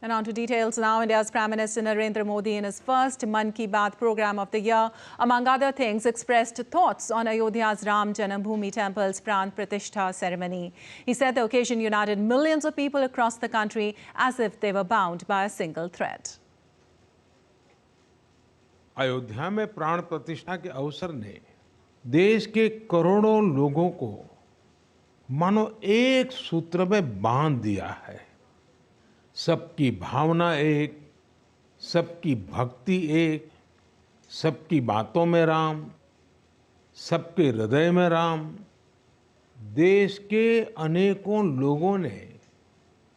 And on to details now. India's Prime Minister Narendra Modi, in his first Mann Ki Baat program of the year, among other things, expressed thoughts on Ayodhya's Ram Janambhoomi Temple's Pran Pratishtha ceremony. He said the occasion united millions of people across the country as if they were bound by a single thread. Ayodhya में प्राण प्रतिष्ठा के अवसर ने देश के करोड़ों लोगों को मानो एक सूत्र में बांध दिया है। सबकी भावना एक, सबकी भक्ति एक, सबकी बातों में राम, सबके हृदय में राम। देश के अनेकों लोगों ने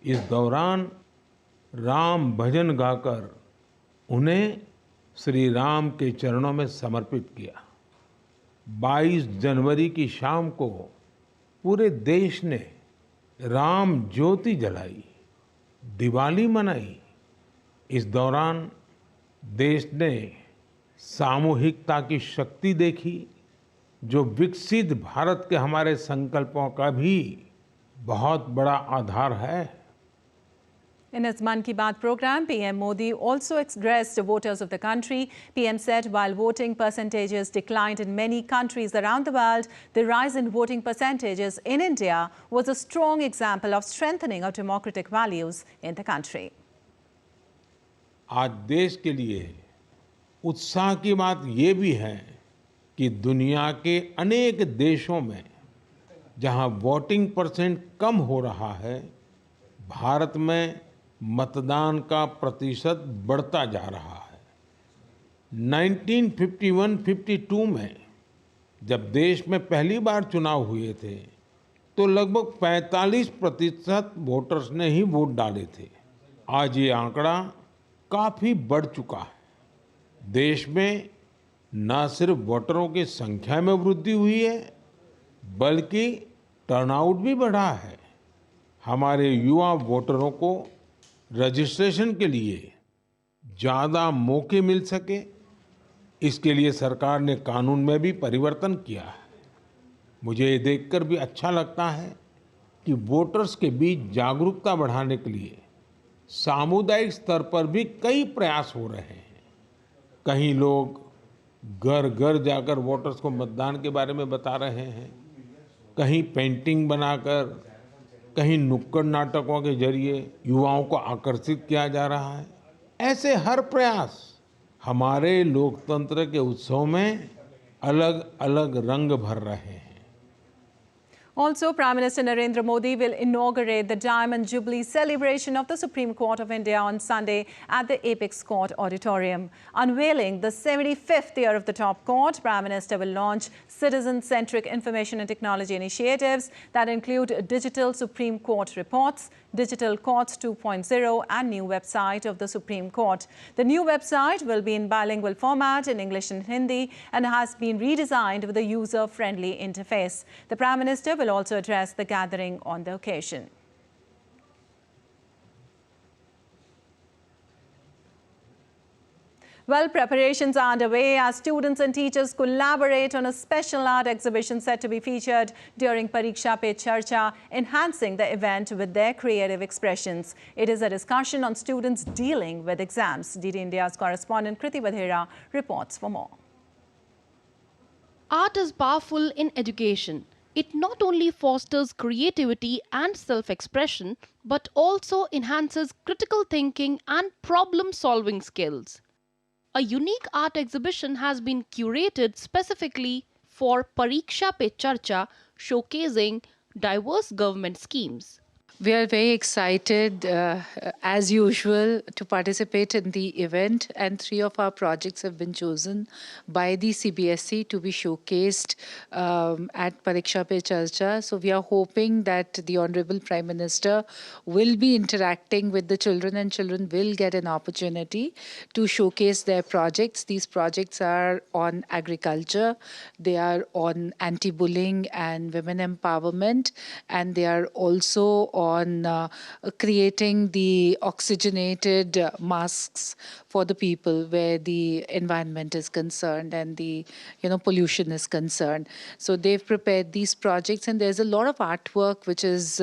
इस दौरान राम भजन गाकर उन्हें श्री राम के चरणों में समर्पित किया। 22 जनवरी की शाम को पूरे देश ने राम ज्योति जलाई, दिवाली मनाई। इस दौरान देश ने सामूहिकता की शक्ति देखी, जो विकसित भारत के हमारे संकल्पों का भी बहुत बड़ा आधार है। In his Mann Ki Baat program, PM Modi also addressed voters of the country. PM said while voting percentages declined in many countries around the world, the rise in voting percentages in India was a strong example of strengthening of democratic values in the country. आज देश के लिए उत्साह की बात ये भी है कि दुनिया के अनेक देशों में जहां वोटिंग परसेंट कम हो रहा है, भारत में मतदान का प्रतिशत बढ़ता जा रहा है। 1951-52 में जब देश में पहली बार चुनाव हुए थे, तो लगभग 45% वोटर्स ने ही वोट डाले थे। आज ये आंकड़ा काफी बढ़ चुका है। देश में न सिर्फ वोटरों की संख्या में वृद्धि हुई है, बल्कि टर्नआउट भी बढ़ा है। हमारे युवा वोटरों को रजिस्ट्रेशन के लिए ज़्यादा मौके मिल सके, इसके लिए सरकार ने कानून में भी परिवर्तन किया है। मुझे ये देखकर भी अच्छा लगता है कि वोटर्स के बीच जागरूकता बढ़ाने के लिए सामुदायिक स्तर पर भी कई प्रयास हो रहे हैं। कहीं लोग घर घर जाकर वोटर्स को मतदान के बारे में बता रहे हैं, कहीं पेंटिंग बनाकर, कहीं नुक्कड़ नाटकों के जरिए युवाओं को आकर्षित किया जा रहा है। ऐसे हर प्रयास हमारे लोकतंत्र के उत्सव में अलग-अलग रंग भर रहे हैं। Also, Prime Minister Narendra Modi will inaugurate the Diamond Jubilee celebration of the Supreme Court of India on Sunday at the Apex Court Auditorium. Unveiling the 75th year of the top court, Prime Minister will launch citizen-centric information and technology initiatives that include digital Supreme Court reports, Digital Courts 2.0 and new website of the Supreme Court. The new website will be in bilingual format in English and Hindi and has been redesigned with a user-friendly interface. The Prime Minister will also address the gathering on the occasion. Well, preparations are underway as students and teachers collaborate on a special art exhibition set to be featured during Pariksha Pe Charcha, enhancing the event with their creative expressions. It is a discussion on students dealing with exams. DD India's correspondent Kriti Vadhera reports for more. Art is powerful in education. It not only fosters creativity and self-expression, but also enhances critical thinking and problem-solving skills. A unique art exhibition has been curated specifically for Pariksha Pe Charcha, showcasing diverse government schemes. We are very excited, as usual, to participate in the event, and 3 of our projects have been chosen by the CBSE to be showcased at Pariksha Pe Charcha. So we are hoping that the Honorable Prime Minister will be interacting with the children, and children will get an opportunity to showcase their projects. These projects are on agriculture, they are on anti-bullying and women empowerment, and they are also on on creating the oxygenated masks for the people where the environment is concerned and the pollution is concerned. So they've prepared these projects, and there's a lot of artwork which is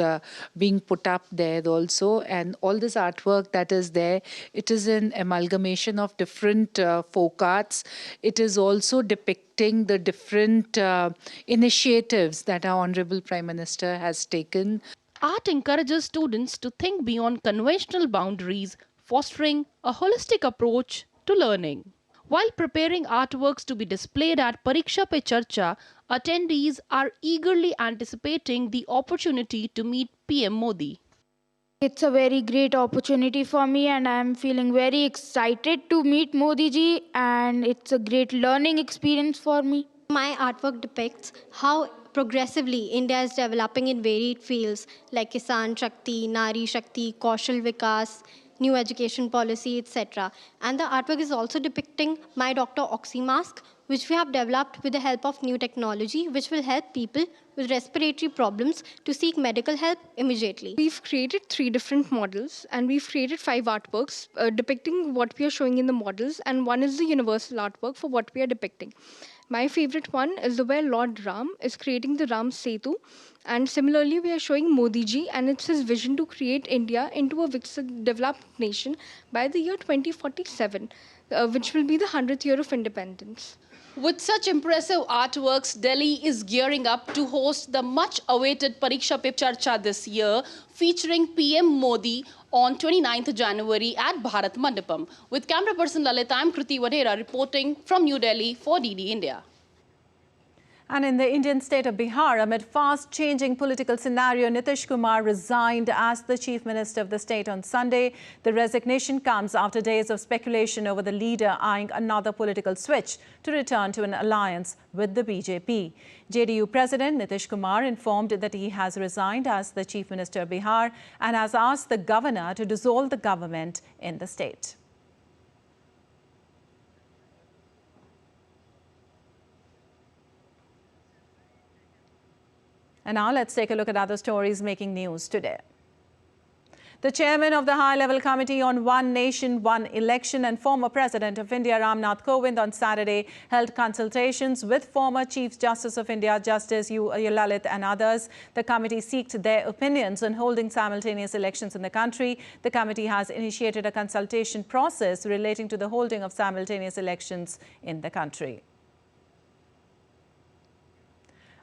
being put up there also. And all this artwork that is there, it is an amalgamation of different folk arts. It is also depicting the different initiatives that our Honorable Prime Minister has taken. Art encourages students to think beyond conventional boundaries, fostering a holistic approach to learning. While preparing artworks to be displayed at Pariksha Pe Charcha, attendees are eagerly anticipating the opportunity to meet PM Modi. It's a very great opportunity for me, and I'm feeling very excited to meet Modi ji, and it's a great learning experience for me. My artwork depicts how progressively India is developing in varied fields like Kisan Shakti, Nari Shakti, Kaushal Vikas, new education policy, etc. And the artwork is also depicting my Dr. Oxy mask, which we have developed with the help of new technology, which will help people with respiratory problems to seek medical help immediately. We've created 3 different models, and we've created 5 artworks depicting what we are showing in the models, and one is the universal artwork for what we are depicting. My favorite one is the where Lord Ram is creating the Ram Setu, and similarly we are showing Modi ji, and it's his vision to create India into a developed nation by the year 2047, which will be the 100th year of independence. With such impressive artworks, Delhi is gearing up to host the much-awaited Pariksha Pe Charcha this year, featuring PM Modi on 29th January at Bharat Mandapam. With camera person Lalit, I'm Kriti Vadhera reporting from New Delhi for DD India. And in the Indian state of Bihar, amid fast-changing political scenario, Nitish Kumar resigned as the chief minister of the state on Sunday. The resignation comes after days of speculation over the leader eyeing another political switch to return to an alliance with the BJP. JDU President Nitish Kumar informed that he has resigned as the chief minister of Bihar and has asked the governor to dissolve the government in the state. And now let's take a look at other stories making news today. The chairman of the High-Level Committee on One Nation, One Election and former President of India, Ram Nath Kovind, on Saturday held consultations with former Chief Justice of India, Justice U. Lalit, and others. The committee sought their opinions on holding simultaneous elections in the country. The committee has initiated a consultation process relating to the holding of simultaneous elections in the country.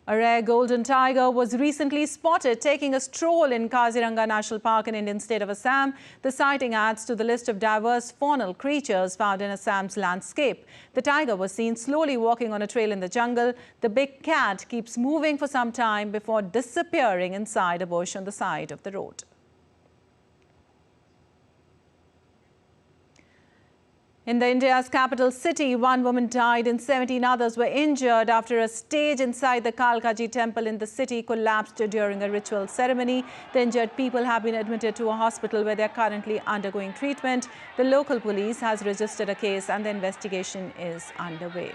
A rare golden tiger was recently spotted taking a stroll in Kaziranga National Park in Indian state of Assam. The sighting adds to the list of diverse faunal creatures found in Assam's landscape. The tiger was seen slowly walking on a trail in the jungle. The big cat keeps moving for some time before disappearing inside a bush on the side of the road. In India's capital city, one woman died and 17 others were injured after a stage inside the Kalkaji temple in the city collapsed during a ritual ceremony. The injured people have been admitted to a hospital where they are currently undergoing treatment. The local police has registered a case and the investigation is underway.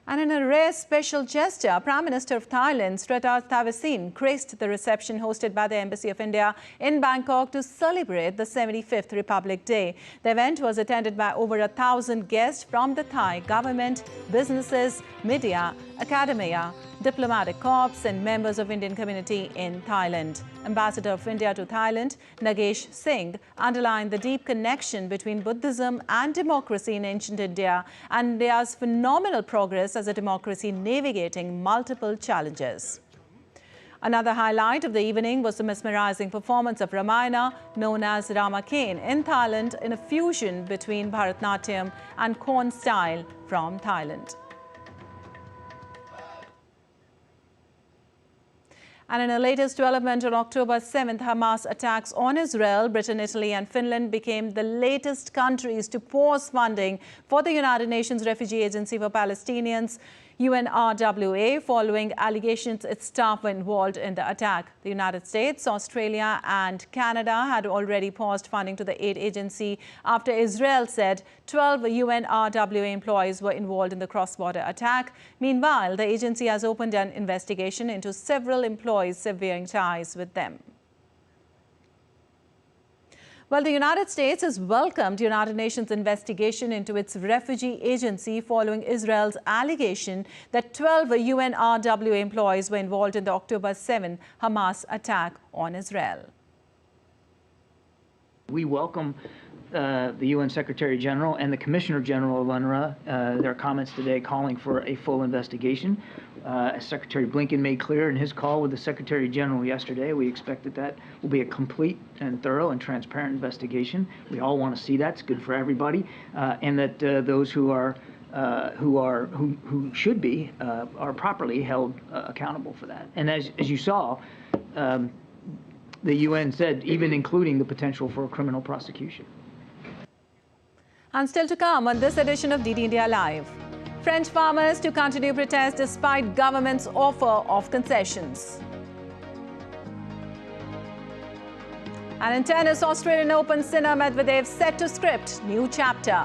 And in a rare special gesture, Prime Minister of Thailand, Srettha Thavisin, graced the reception hosted by the Embassy of India in Bangkok to celebrate the 75th Republic Day. The event was attended by over 1,000 guests from the Thai government, businesses, media, academia, diplomatic corps and members of Indian community in Thailand. Ambassador of India to Thailand, Nagesh Singh, underlined the deep connection between Buddhism and democracy in ancient India and India's phenomenal progress as a democracy navigating multiple challenges. Another highlight of the evening was the mesmerizing performance of Ramayana, known as Ramakien, in Thailand, in a fusion between Bharatnatyam and Khon style from Thailand. And in a latest development, on October 7th, Hamas attacks on Israel, Britain, Italy and Finland became the latest countries to pause funding for the United Nations Refugee Agency for Palestinians. UNRWA following allegations its staff were involved in the attack. The United States, Australia and Canada had already paused funding to the aid agency after Israel said 12 UNRWA employees were involved in the cross-border attack. Meanwhile, the agency has opened an investigation into several employees severing ties with them. Well, the United States has welcomed United Nations investigation into its refugee agency following Israel's allegation that 12 UNRWA employees were involved in the October 7 Hamas attack on Israel. We welcome the UN Secretary General and the Commissioner General of UNRWA, their comments today calling for a full investigation. As Secretary Blinken made clear in his call with the Secretary General yesterday, we expect that will be a complete and thorough and transparent investigation. We all want to see that; it's good for everybody, and that those who should be are properly held accountable for that. And as you saw, the UN said even including the potential for a criminal prosecution. And still to come on this edition of DD India Live. French farmers to continue protest despite government's offer of concessions. And in tennis, Australian Open Sinner Medvedev set to script new chapter.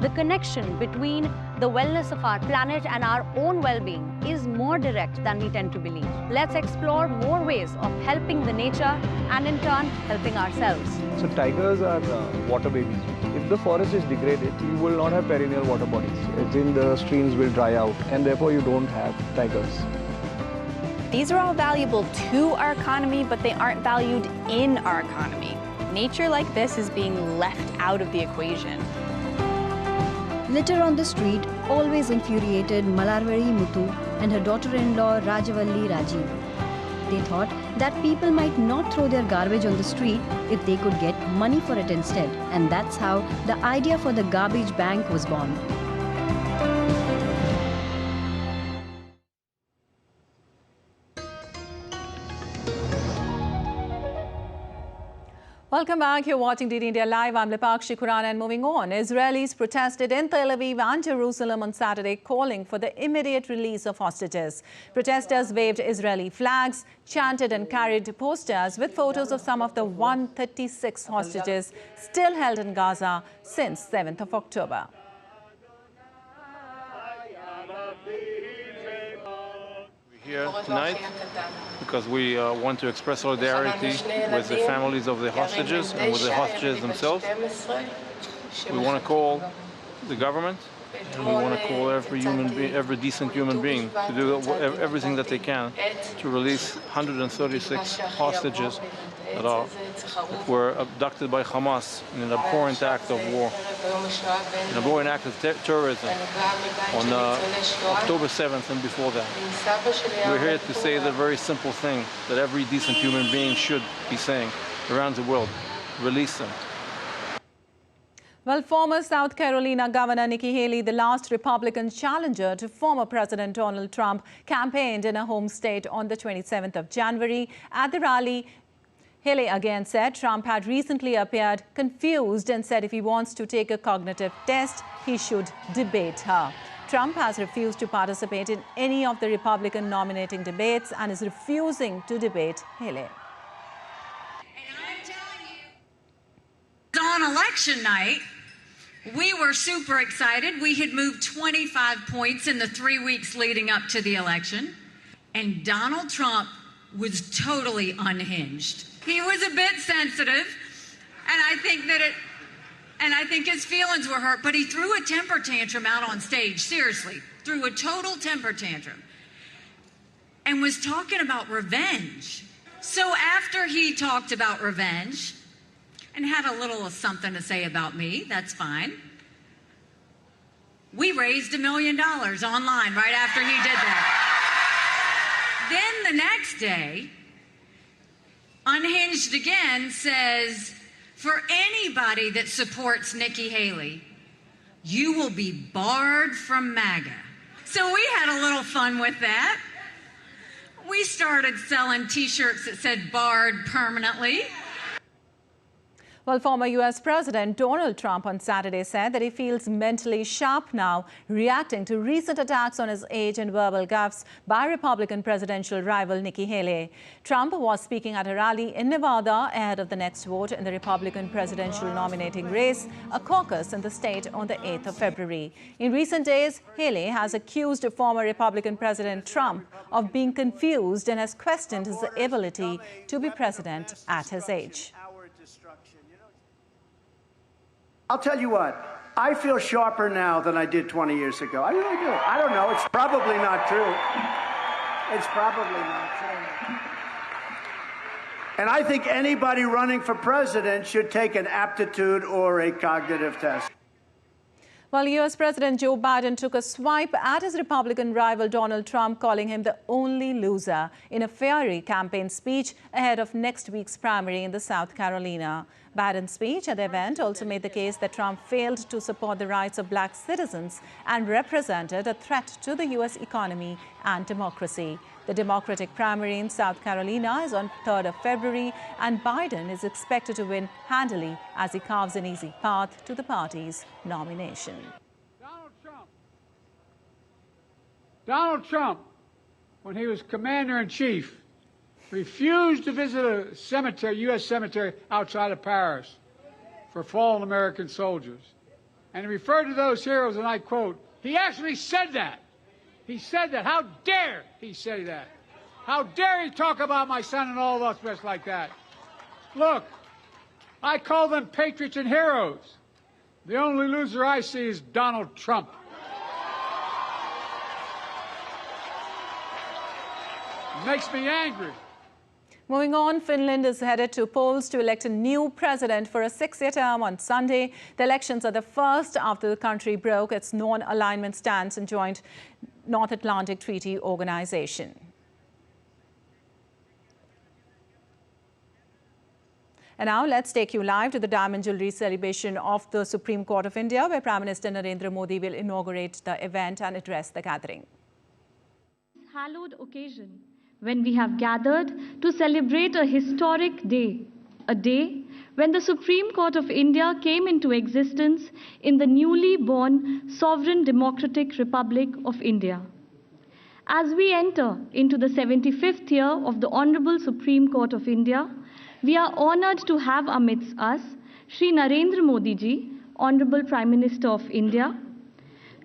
The connection between the wellness of our planet and our own well-being is more direct than we tend to believe. Let's explore more ways of helping the nature and in turn helping ourselves. So tigers are water babies. If the forest is degraded, you will not have perennial water bodies. Then the streams will dry out and therefore you don't have tigers. These are all valuable to our economy, but they aren't valued in our economy. Nature like this is being left out of the equation. Litter on the street always infuriated Malarvari Muthu and her daughter-in-law Rajavalli Rajiv. They thought that people might not throw their garbage on the street if they could get money for it instead. And that's how the idea for the garbage bank was born. Welcome back. You're watching DD India Live. I'm Lipakshi Khurana, and moving on. Israelis protested in Tel Aviv and Jerusalem on Saturday, calling for the immediate release of hostages. Protesters waved Israeli flags, chanted and carried posters with photos of some of the 136 hostages still held in Gaza since 7th of October. Here tonight because we want to express solidarity with the families of the hostages and with the hostages themselves. We want to call the government and we want to call every decent human being to do everything that they can to release 136 hostages that were abducted by Hamas in an abhorrent act of war, an abhorrent act of terrorism on October 7th and before that. We're here to say the very simple thing that every decent human being should be saying around the world: release them. Well, former South Carolina Governor Nikki Haley, the last Republican challenger to former President Donald Trump, campaigned in her home state on the 27th of January. At the rally, Haley again said Trump had recently appeared confused and said if he wants to take a cognitive test, he should debate her. Trump has refused to participate in any of the Republican nominating debates and is refusing to debate Haley. On election night, we were super excited. We had moved 25 points in the 3 weeks leading up to the election, and Donald Trump was totally unhinged. He was a bit sensitive, and I think his feelings were hurt, but he threw a temper tantrum out on stage, seriously, threw a total temper tantrum, and was talking about revenge. So after he talked about revenge, and had a little something to say about me, that's fine. We raised $1 million online right after he did that. Then the next day, unhinged again, says, for anybody that supports Nikki Haley, you will be barred from MAGA. So we had a little fun with that. We started selling t-shirts that said barred permanently. Well, former U.S. President Donald Trump on Saturday said that he feels mentally sharp now, reacting to recent attacks on his age and verbal gaffes by Republican presidential rival Nikki Haley. Trump was speaking at a rally in Nevada ahead of the next vote in the Republican presidential nominating race, a caucus in the state on the 8th of February. In recent days, Haley has accused former Republican President Trump of being confused and has questioned his ability to be president at his age. I'll tell you what, I feel sharper now than I did 20 years ago. I really do. I don't know. It's probably not true. It's probably not true. And I think anybody running for president should take an aptitude or a cognitive test. Well, U.S. President Joe Biden took a swipe at his Republican rival Donald Trump, calling him the only loser in a fiery campaign speech ahead of next week's primary in the South Carolina. Biden's speech at the event also made the case that Trump failed to support the rights of black citizens and represented a threat to the U.S. economy and democracy. The Democratic primary in South Carolina is on 3rd of February, and Biden is expected to win handily as he carves an easy path to the party's nomination. Donald Trump, when he was commander-in-chief, refused to visit a cemetery, U.S. cemetery outside of Paris for fallen American soldiers. And he referred to those heroes, and I quote, he actually said that. He said that. How dare he say that? How dare he talk about my son and all of us rest like that? Look, I call them patriots and heroes. The only loser I see is Donald Trump. It makes me angry. Moving on, Finland is headed to polls to elect a new president for a 6-year term on Sunday. The elections are the first after the country broke its non-alignment stance and joined North Atlantic Treaty Organization. And now let's take you live to the diamond jewelry celebration of the Supreme Court of India, where Prime Minister Narendra Modi will inaugurate the event and address the gathering. Hallowed occasion when we have gathered to celebrate a historic day, a day when the Supreme Court of India came into existence in the newly born Sovereign Democratic Republic of India. As we enter into the 75th year of the Honorable Supreme Court of India, we are honored to have amidst us Shri Narendra Modi ji, Honorable Prime Minister of India,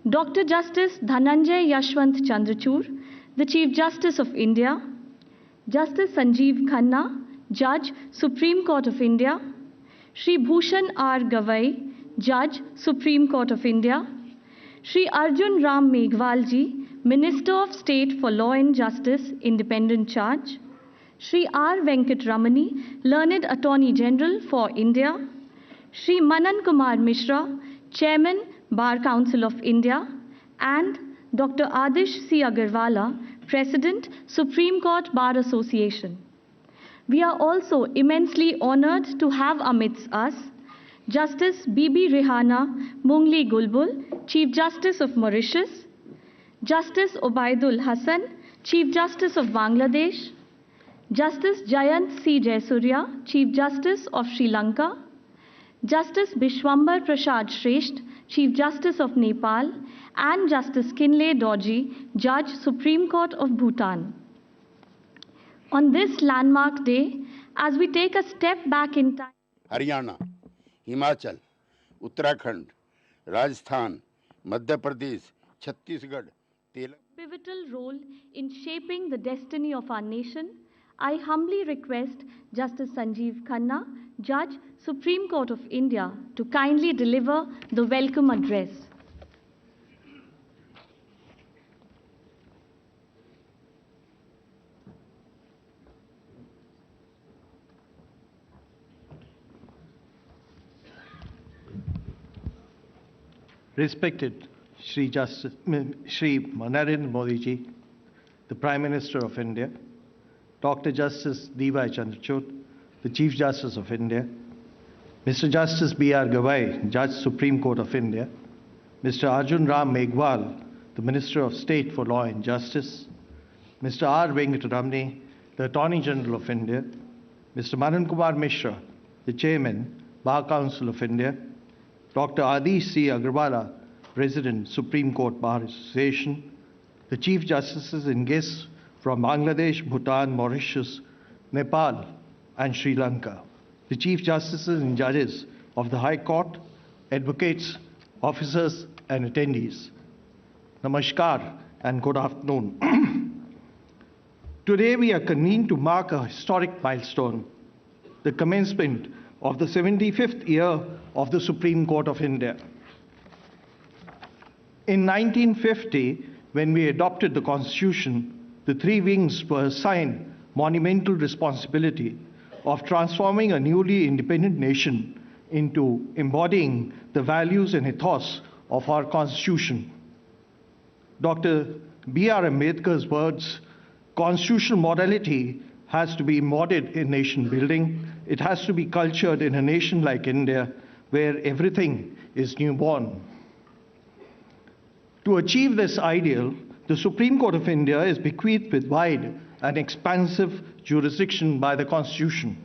Dr. Justice Dhananjay Yashwant Chandrachud, the Chief Justice of India, Justice Sanjeev Khanna, Judge, Supreme Court of India, Shri Bhushan R. Gavai, Judge, Supreme Court of India, Shri Arjun Ram Meghwal ji, Minister of State for Law and Justice, Independent Charge, Shri R. Venkat Ramani, Learned Attorney General for India, Shri Manan Kumar Mishra, Chairman, Bar Council of India, and Dr. Adish C. Agarwala, President, Supreme Court Bar Association. We are also immensely honored to have amidst us Justice Bibi Rehana Mungli Gulbul, Chief Justice of Mauritius, Justice Obaidul Hassan, Chief Justice of Bangladesh, Justice Jayant C. Jaisurya, Chief Justice of Sri Lanka, Justice Bishwambar Prasad Shresht, Chief Justice of Nepal, and Justice Kinley Dorji, Judge, Supreme Court of Bhutan. On this landmark day, as we take a step back in time, Haryana, Himachal, Uttarakhand, Rajasthan, Madhya Pradesh, Chhattisgarh, Telangana. Pivotal role in shaping the destiny of our nation, I humbly request Justice Sanjeev Khanna, Judge, Supreme Court of India, to kindly deliver the welcome address. Respected Shri Narendra Modi ji, the Prime Minister of India, Dr. Justice D.Y. Chandrachud, the Chief Justice of India, Mr. Justice B.R. Gavai, Judge, Supreme Court of India, Mr. Arjun Ram Meghwal, the Minister of State for Law and Justice, Mr. R. Venkat Ramani, the Attorney General of India, Mr. Manan Kumar Mishra, the Chairman, Bar Council of India, Dr. Adi C. Agrawala, President, Supreme Court Bar Association, the Chief Justices and guests from Bangladesh, Bhutan, Mauritius, Nepal, and Sri Lanka, the Chief Justices and judges of the High Court, advocates, officers, and attendees. Namaskar and good afternoon. Today we are convened to mark a historic milestone, the commencement of the 75th year of the Supreme Court of India. In 1950, when we adopted the Constitution, the three wings were assigned monumental responsibility of transforming a newly independent nation into embodying the values and ethos of our Constitution. Dr. B.R. Ambedkar's words, constitutional morality has to be embodied in nation building. It has to be cultured in a nation like India, where everything is newborn. To achieve this ideal, the Supreme Court of India is bequeathed with wide and expansive jurisdiction by the Constitution.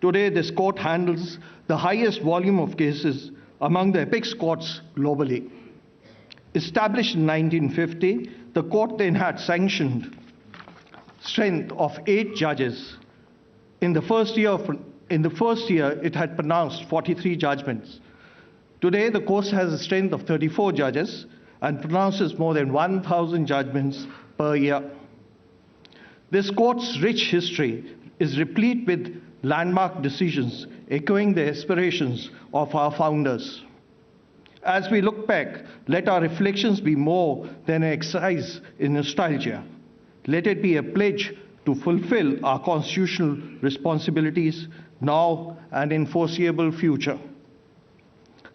Today, this court handles the highest volume of cases among the apex courts globally. Established in 1950, the court then had sanctioned strength of 8 judges. In the first year, it had pronounced 43 judgments. Today, the court has a strength of 34 judges and pronounces more than 1,000 judgments per year. This court's rich history is replete with landmark decisions echoing the aspirations of our founders. As we look back, let our reflections be more than an exercise in nostalgia. Let it be a pledge to fulfill our constitutional responsibilities now and in foreseeable future.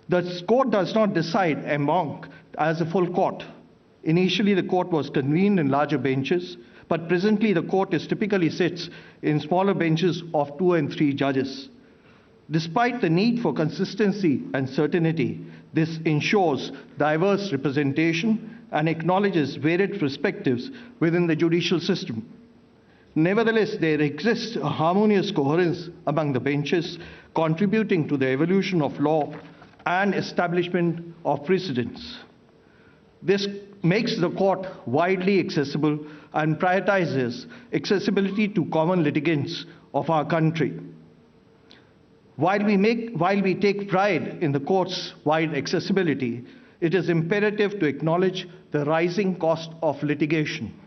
The court does not decide en banc as a full court. Initially, the court was convened in larger benches, but presently the court typically sits in smaller benches of 2 and 3 judges. Despite the need for consistency and certainty, this ensures diverse representation and acknowledges varied perspectives within the judicial system. Nevertheless, there exists a harmonious coherence among the benches, contributing to the evolution of law and establishment of precedents. This makes the court widely accessible and prioritizes accessibility to common litigants of our country. While we take pride in the court's wide accessibility, it is imperative to acknowledge the rising cost of litigation.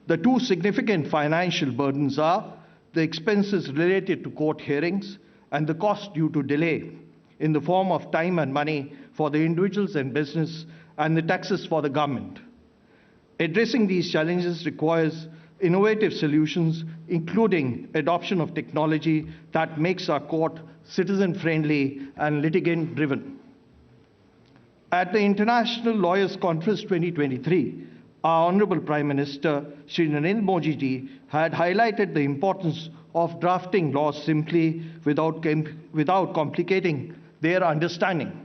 The two significant financial burdens are the expenses related to court hearings and the cost due to delay in the form of time and money for the individuals and business and the taxes for the government. Addressing these challenges requires innovative solutions, including adoption of technology that makes our court citizen-friendly and litigant-driven. At the International Lawyers Conference 2023, our Honorable Prime Minister, Shri Narendra Modi ji, had highlighted the importance of drafting laws simply without complicating their understanding.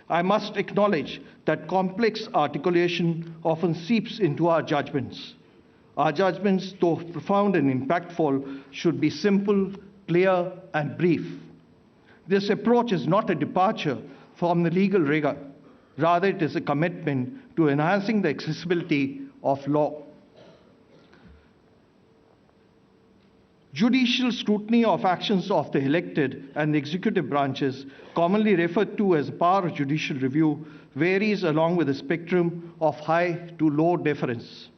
I must acknowledge that complex articulation often seeps into our judgments. Our judgments, though profound and impactful, should be simple, clear, and brief. This approach is not a departure from the legal rigor. Rather, it is a commitment to enhancing the accessibility of law. Judicial scrutiny of actions of the elected and the executive branches, commonly referred to as power of judicial review, varies along with a spectrum of high to low deference.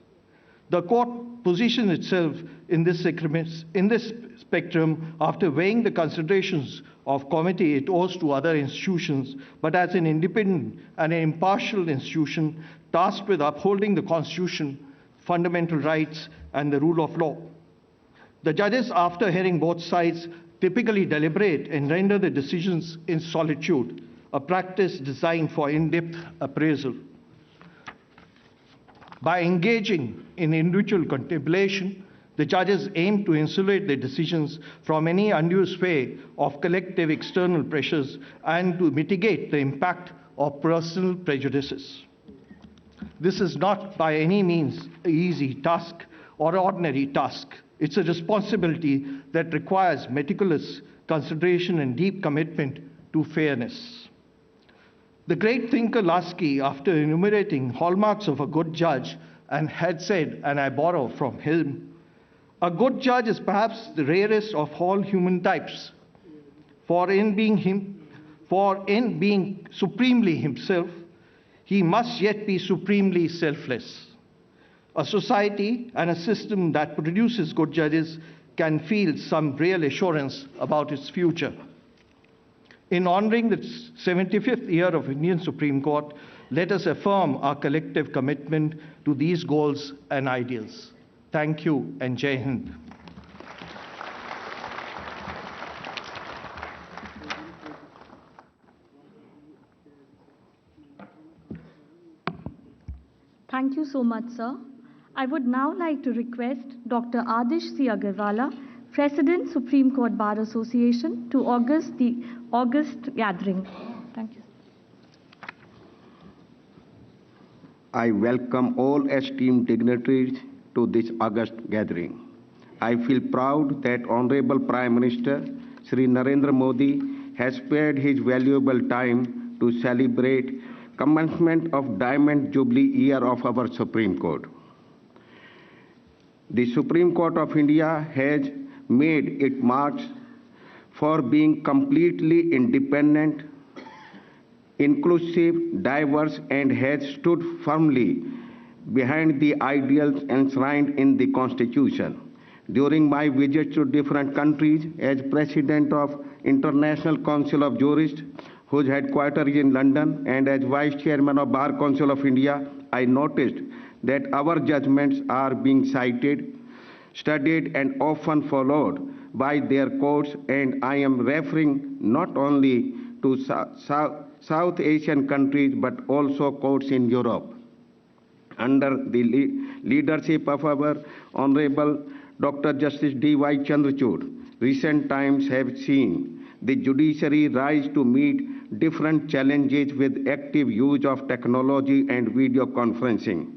The court positions itself in this spectrum after weighing the considerations of committee it owes to other institutions, but as an independent and an impartial institution tasked with upholding the Constitution, fundamental rights, and the rule of law. The judges, after hearing both sides, typically deliberate and render the decisions in solitude, a practice designed for in-depth appraisal. By engaging in individual contemplation, the judges aim to insulate their decisions from any undue sway of collective external pressures and to mitigate the impact of personal prejudices. This is not by any means an easy task or ordinary task. It's a responsibility that requires meticulous consideration, and deep commitment to fairness. The great thinker Lasky, after enumerating hallmarks of a good judge, and had said, and I borrow from him, a good judge is perhaps the rarest of all human types, for in being supremely himself, he must yet be supremely selfless. A society and a system that produces good judges can feel some real assurance about its future. In honoring the 75th year of Indian Supreme Court, let us affirm our collective commitment to these goals and ideals. Thank you and Jai Hind. Thank you so much, sir. I would now like to request Dr. Adish C. Agarwala, President, Supreme Court Bar Association, to august the August gathering. Thank you. I welcome all esteemed dignitaries to this August gathering. I feel proud that Honorable Prime Minister Shri Narendra Modi has spared his valuable time to celebrate commencement of Diamond Jubilee year of our Supreme Court. The Supreme Court of India has made its marks for being completely independent, inclusive, diverse, and has stood firmly behind the ideals enshrined in the Constitution. During my visits to different countries as President of International Council of Jurists, whose headquarters is in London, and as Vice Chairman of Bar Council of India, I noticed that our judgments are being cited, studied, and often followed by their courts, and I am referring not only to South Asian countries but also courts in Europe. Under the leadership of our Honorable Dr. Justice D.Y. Chandrachud, recent times have seen the judiciary rise to meet different challenges with active use of technology and video conferencing.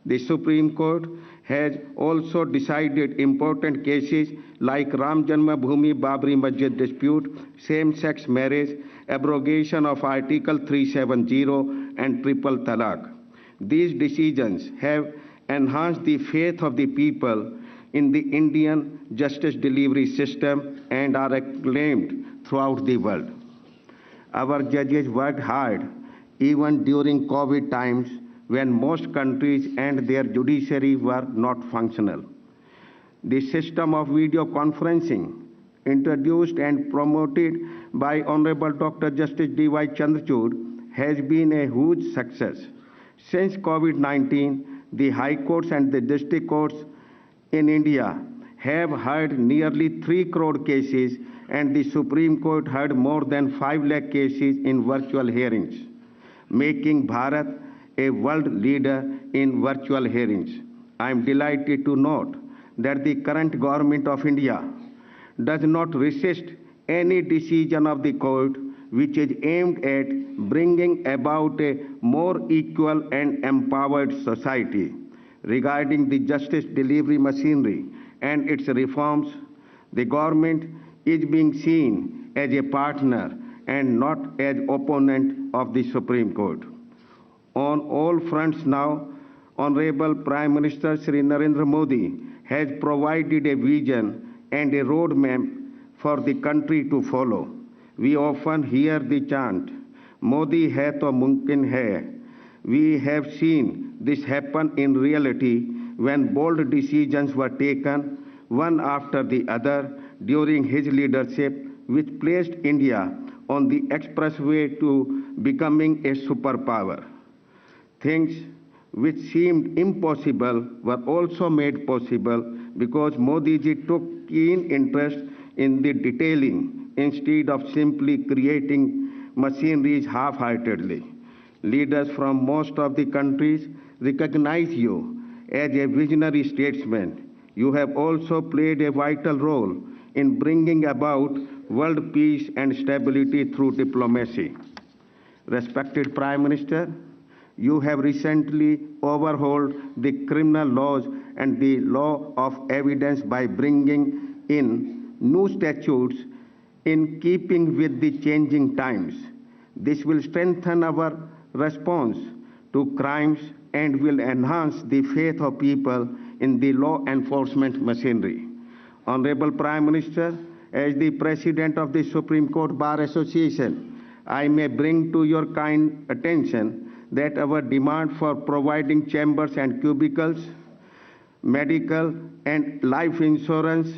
The Supreme Court has also decided important cases like Ram Janmabhoomi Babri Masjid dispute, same-sex marriage, abrogation of Article 370, and triple talaq. These decisions have enhanced the faith of the people in the Indian justice delivery system and are acclaimed throughout the world. Our judges worked hard even during COVID times when most countries and their judiciary were not functional. The system of video conferencing, introduced and promoted by Honorable Dr. Justice D.Y. Chandrachud, has been a huge success. Since COVID-19, the High Courts and the District Courts in India have heard nearly 3 crore cases, and the Supreme Court heard more than 5 lakh cases in virtual hearings, making Bharat a world leader in virtual hearings. I am delighted to note that the current government of India does not resist any decision of the court which is aimed at bringing about a more equal and empowered society. Regarding the justice delivery machinery and its reforms, the government is being seen as a partner and not as opponent of the Supreme Court. On all fronts now, Honorable Prime Minister Shri Narendra Modi has provided a vision and a roadmap for the country to follow. We often hear the chant, Modi hai to mumkin hai. We have seen this happen in reality when bold decisions were taken, one after the other, during his leadership, which placed India on the expressway to becoming a superpower. Things which seemed impossible were also made possible because Modi ji took keen interest in the detailing instead of simply creating machineries half-heartedly. Leaders from most of the countries recognize you as a visionary statesman. You have also played a vital role in bringing about world peace and stability through diplomacy. Respected Prime Minister, you have recently overhauled the criminal laws and the law of evidence by bringing in new statutes in keeping with the changing times. This will strengthen our response to crimes and will enhance the faith of people in the law enforcement machinery. Honorable Prime Minister, as the President of the Supreme Court Bar Association, I may bring to your kind attention that our demand for providing chambers and cubicles, medical and life insurance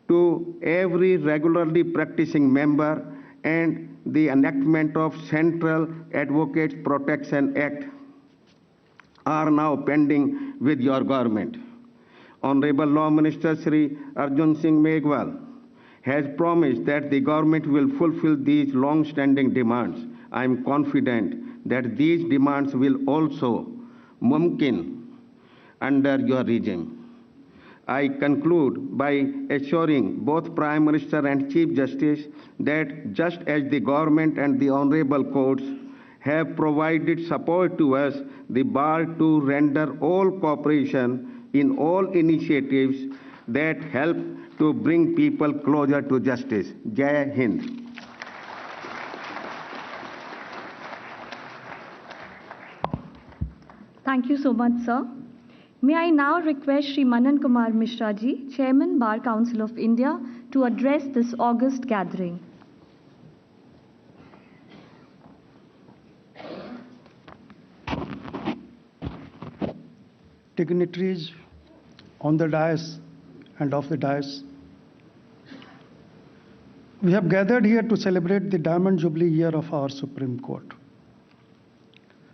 to every regularly practicing member and the enactment of Central Advocates Protection Act are now pending with your government. Honorable Law Minister Shri Arjun Singh Meghwal has promised that the government will fulfill these long-standing demands. I am confident that these demands will also mumkin under your regime. I conclude by assuring both Prime Minister and Chief Justice that just as the government and the honorable courts have provided support to us, the bar to render all cooperation in all initiatives that help to bring people closer to justice. Jai Hind. Thank you so much, sir. May I now request Shri Manan Kumar Mishra ji, Chairman Bar Council of India, to address this august gathering. Dignitaries on the dais and off the dais, we have gathered here to celebrate the Diamond Jubilee year of our Supreme Court.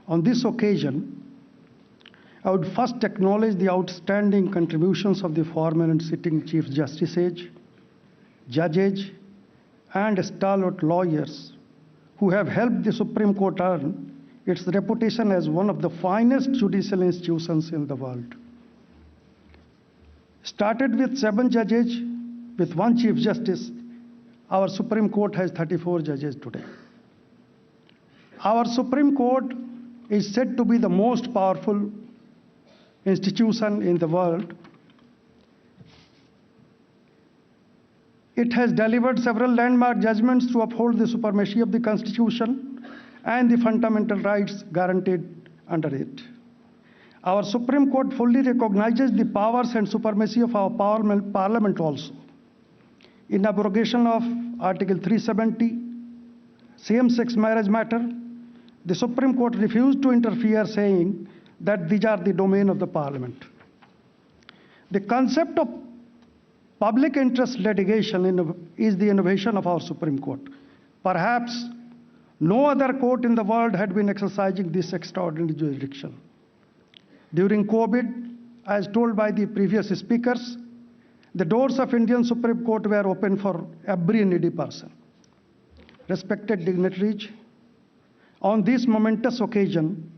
On this occasion, I would first acknowledge the outstanding contributions of the former and sitting Chief Justices, judges, and stalwart lawyers who have helped the Supreme Court earn its reputation as one of the finest judicial institutions in the world. Started with 7 judges with 1 Chief Justice, our Supreme Court has 34 judges today. Our Supreme Court is said to be the most powerful institution in the world. It has delivered several landmark judgments to uphold the supremacy of the Constitution and the fundamental rights guaranteed under it. Our Supreme Court fully recognizes the powers and supremacy of our Parliament also. In abrogation of Article 370, same-sex marriage matter, the Supreme Court refused to interfere, saying that these are the domain of the Parliament. The concept of public interest litigation is the innovation of our Supreme Court. Perhaps no other court in the world had been exercising this extraordinary jurisdiction. During COVID, as told by the previous speakers, the doors of Indian Supreme Court were open for every needy person. Respected dignitaries, on this momentous occasion,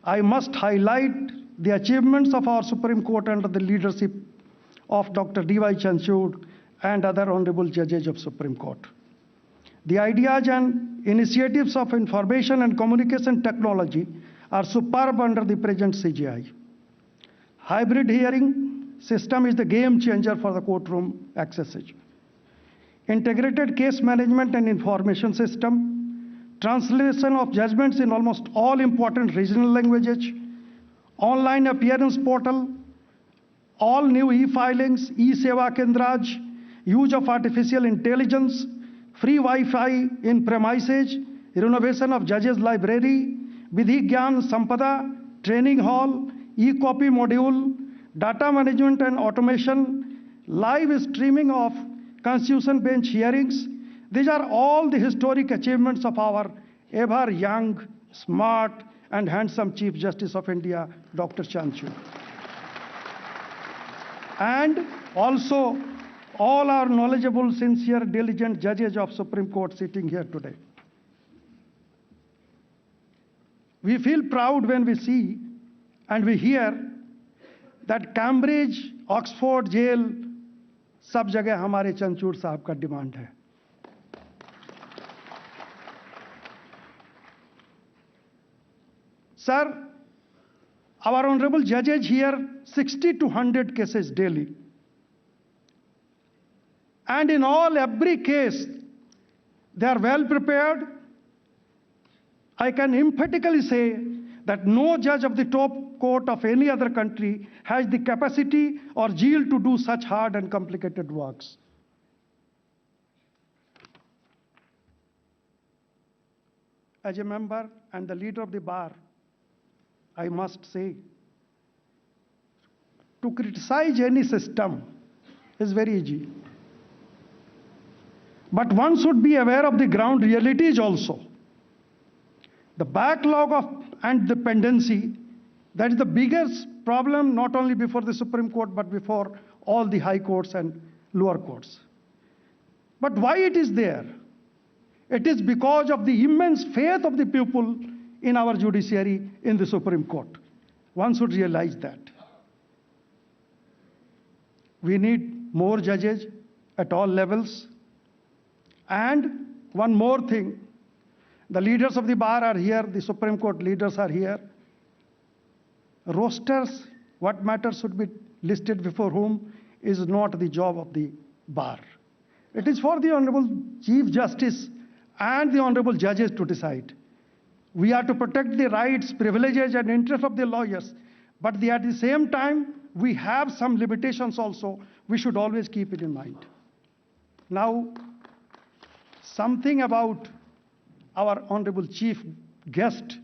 I must highlight the achievements of our Supreme Court under the leadership of Dr. D.Y. Chanchud and other honorable judges of Supreme Court. The ideas and initiatives of information and communication technology are superb under the present CGI. Hybrid hearing system is the game changer for the courtroom access. Integrated case management and information system, translation of judgments in almost all important regional languages, online appearance portal, all new e-filings, e-seva kendraj, use of artificial intelligence, free Wi-Fi in premises, renovation of judges' library, Vidhi Gyan Sampada, training hall, e-copy module, data management and automation, live streaming of Constitution bench hearings. These are all the historic achievements of our ever young, smart, and handsome Chief Justice of India, Dr. Chanchud. And also all our knowledgeable, sincere, diligent judges of Supreme Court sitting here today. We feel proud when we see and we hear that Cambridge, Oxford jail, सब जगह हमारे चंचूड़ साहब का demand है. Sir, our honorable judges hear 60 to 100 cases daily. And in every case, they are well prepared. I can emphatically say that no judge of the top court of any other country has the capacity or zeal to do such hard and complicated works. As a member and the leader of the bar, I must say, to criticize any system is very easy. But one should be aware of the ground realities also. The backlog and dependency, that is the biggest problem not only before the Supreme Court but before all the high courts and lower courts. But why it is there? It is because of the immense faith of the people in our judiciary, in the Supreme Court. One should realize that. We need more judges at all levels. And one more thing, the leaders of the bar are here, the Supreme Court leaders are here. Rosters, what matters should be listed before whom, is not the job of the bar. It is for the Honorable Chief Justice and the Honorable Judges to decide. We are to protect the rights, privileges, and interests of the lawyers, but at the same time, we have some limitations also. We should always keep it in mind. Now, something about our Honorable Chief Guest,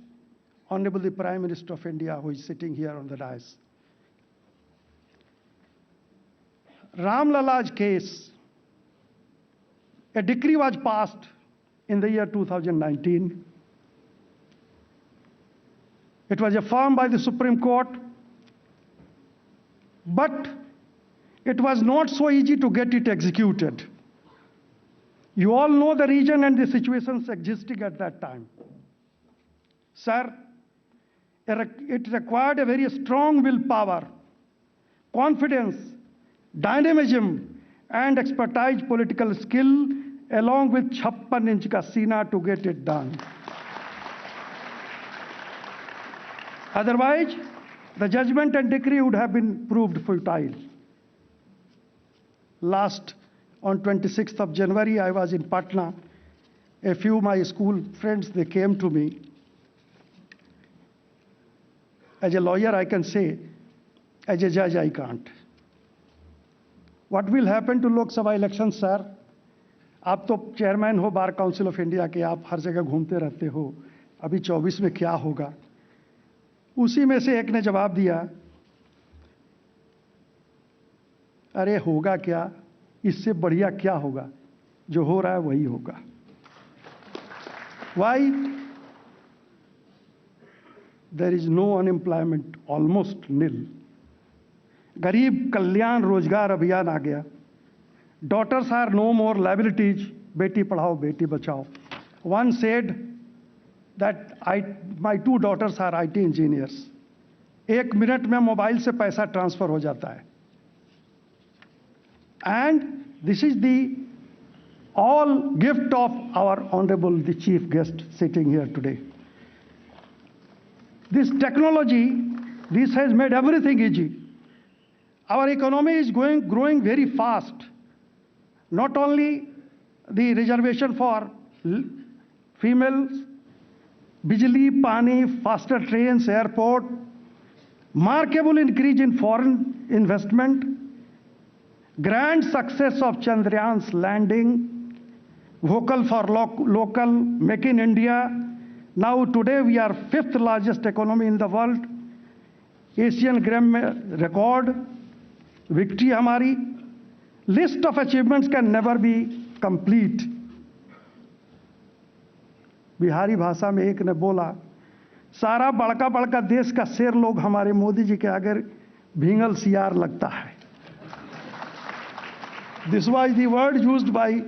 Honorable the Prime Minister of India, who is sitting here on the dais. Ram Lala's case, a decree was passed in the year 2019. It was affirmed by the Supreme Court, but it was not so easy to get it executed. You all know the region and the situations existing at that time. Sir, it required a very strong willpower, confidence, dynamism, and expertise political skill, along with 56-inch ka seena to get it done. Otherwise, the judgment and decree would have been proved futile. On 26th of January, I was in Patna. A few of my school friends, they came to me. As a lawyer, I can say, as a judge, I can't. What will happen to Lok Sabha elections, sir? आप तो chairman हो बार council of India के, आप हर जगह घूमते रहते हो. अभी 24 में क्या होगा? उसी में से एक ने जवाब दिया, अरे होगा क्या, इससे बढ़िया क्या होगा, जो हो रहा है वही होगा. Why? There is no unemployment, almost nil. गरीब कल्याण रोजगार अभियान आ गया. Daughters are no more liabilities. Beti Padhao, Beti Bachao. One said that my 2 daughters are IT engineers. 1 minute में मोबाइल से पैसा ट्रांसफर हो जाता है. And this is the all gift of our Honorable the Chief Guest sitting here today. This technology, this has made everything easy. Our economy is growing very fast. Not only the reservation for females, bijli, pani, faster trains, airport, markable increase in foreign investment, grand success of Chandrayaan's landing, vocal for local, make in India. Now today we are 5th largest economy in the world. Asian Games record, victory हमारी. List of achievements can never be complete. Bihari भाषा में एक ने बोला, सारा बड़का बड़का देश का शेर लोग हमारे मोदी जी के आगे भींगल सियार लगता है. This was the word used by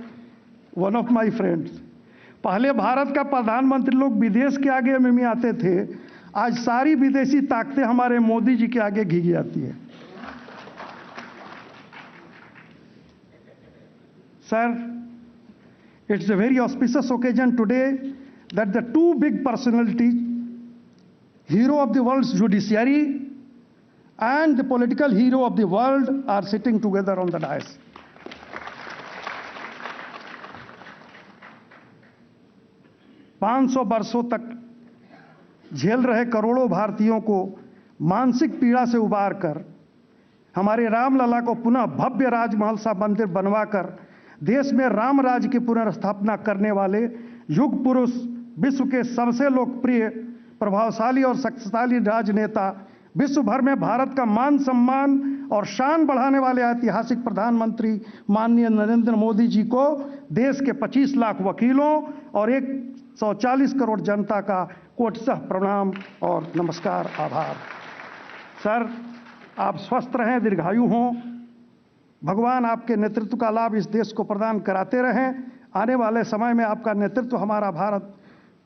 one of my friends. पहले भारत का प्रधानमंत्री लोग विदेश के आगे में आते थे, आज सारी विदेशी ताकतें हमारे मोदी जी के आगे घिस जाती है. Sir, it's a very auspicious occasion today that the 2 big personalities, hero of the world's judiciary and the political hero of the world, are sitting together on the dais. 500 वर्षों तक झेल रहे करोड़ों भारतीयों को मानसिक पीड़ा से उबार कर हमारे रामलला को पुनः भव्य राजमहल सा मंदिर बनवाकर देश में राम राज्य की पुनर्स्थापना करने वाले युग पुरुष, विश्व के सबसे लोकप्रिय, प्रभावशाली और शक्तिशाली राजनेता, विश्व भर में भारत का मान सम्मान और शान बढ़ाने वाले ऐतिहासिक प्रधानमंत्री माननीय नरेंद्र मोदी जी को देश के 25 लाख वकीलों और 140 करोड़ जनता का कोटि प्रणाम और नमस्कार, आभार। सर, आप स्वस्थ रहें, दीर्घायु हों, भगवान आपके नेतृत्व का लाभ इस देश को प्रदान कराते रहें। आने वाले समय में आपका नेतृत्व, हमारा भारत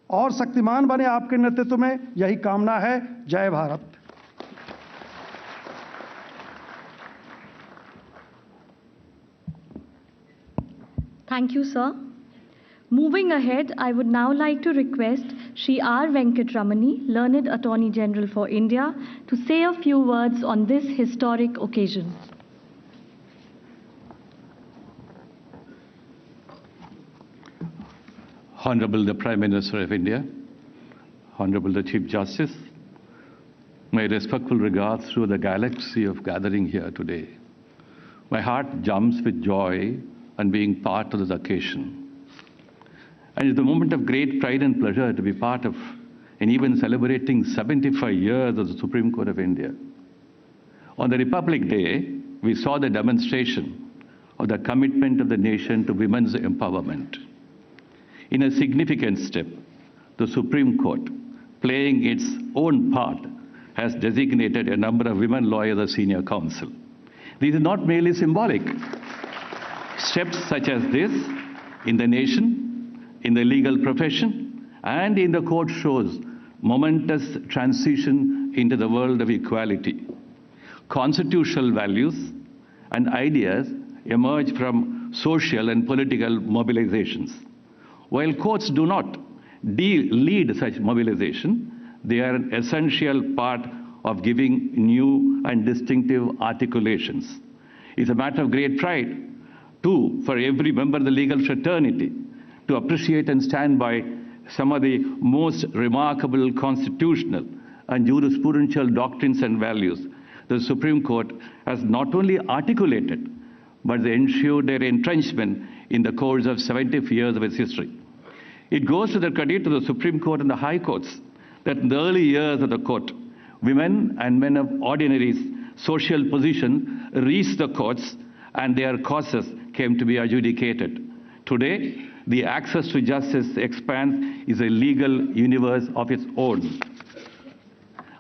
और शक्तिमान बने आपके नेतृत्व में, यही कामना है। जय Bharat. Thank you, sir. Moving ahead, I would now like to request Shri R. Venkatramani, Learned Attorney General for India, to say a few words on this historic occasion. Honorable the Prime Minister of India, Honorable the Chief Justice, my respectful regards to the galaxy of gathering here today. My heart jumps with joy and being part of this occasion. And it's a moment of great pride and pleasure to be part of and even celebrating 75 years of the Supreme Court of India. On the Republic Day, we saw the demonstration of the commitment of the nation to women's empowerment. In a significant step, the Supreme Court, playing its own part, has designated a number of women lawyers as senior counsel. This is not merely symbolic. Steps such as this in the nation, in the legal profession, and in the court shows momentous transition into the world of equality. Constitutional values and ideas emerge from social and political mobilizations. While courts do not lead such mobilization, they are an essential part of giving new and distinctive articulations. It's a matter of great pride, too, for every member of the legal fraternity to appreciate and stand by some of the most remarkable constitutional and jurisprudential doctrines and values the Supreme Court has not only articulated, but they ensured their entrenchment in the course of 70 years of its history. It goes to the credit of the Supreme Court and the High Courts that in the early years of the court, women and men of ordinary social position reached the courts and their causes came to be adjudicated. Today, the access to justice expands is a legal universe of its own.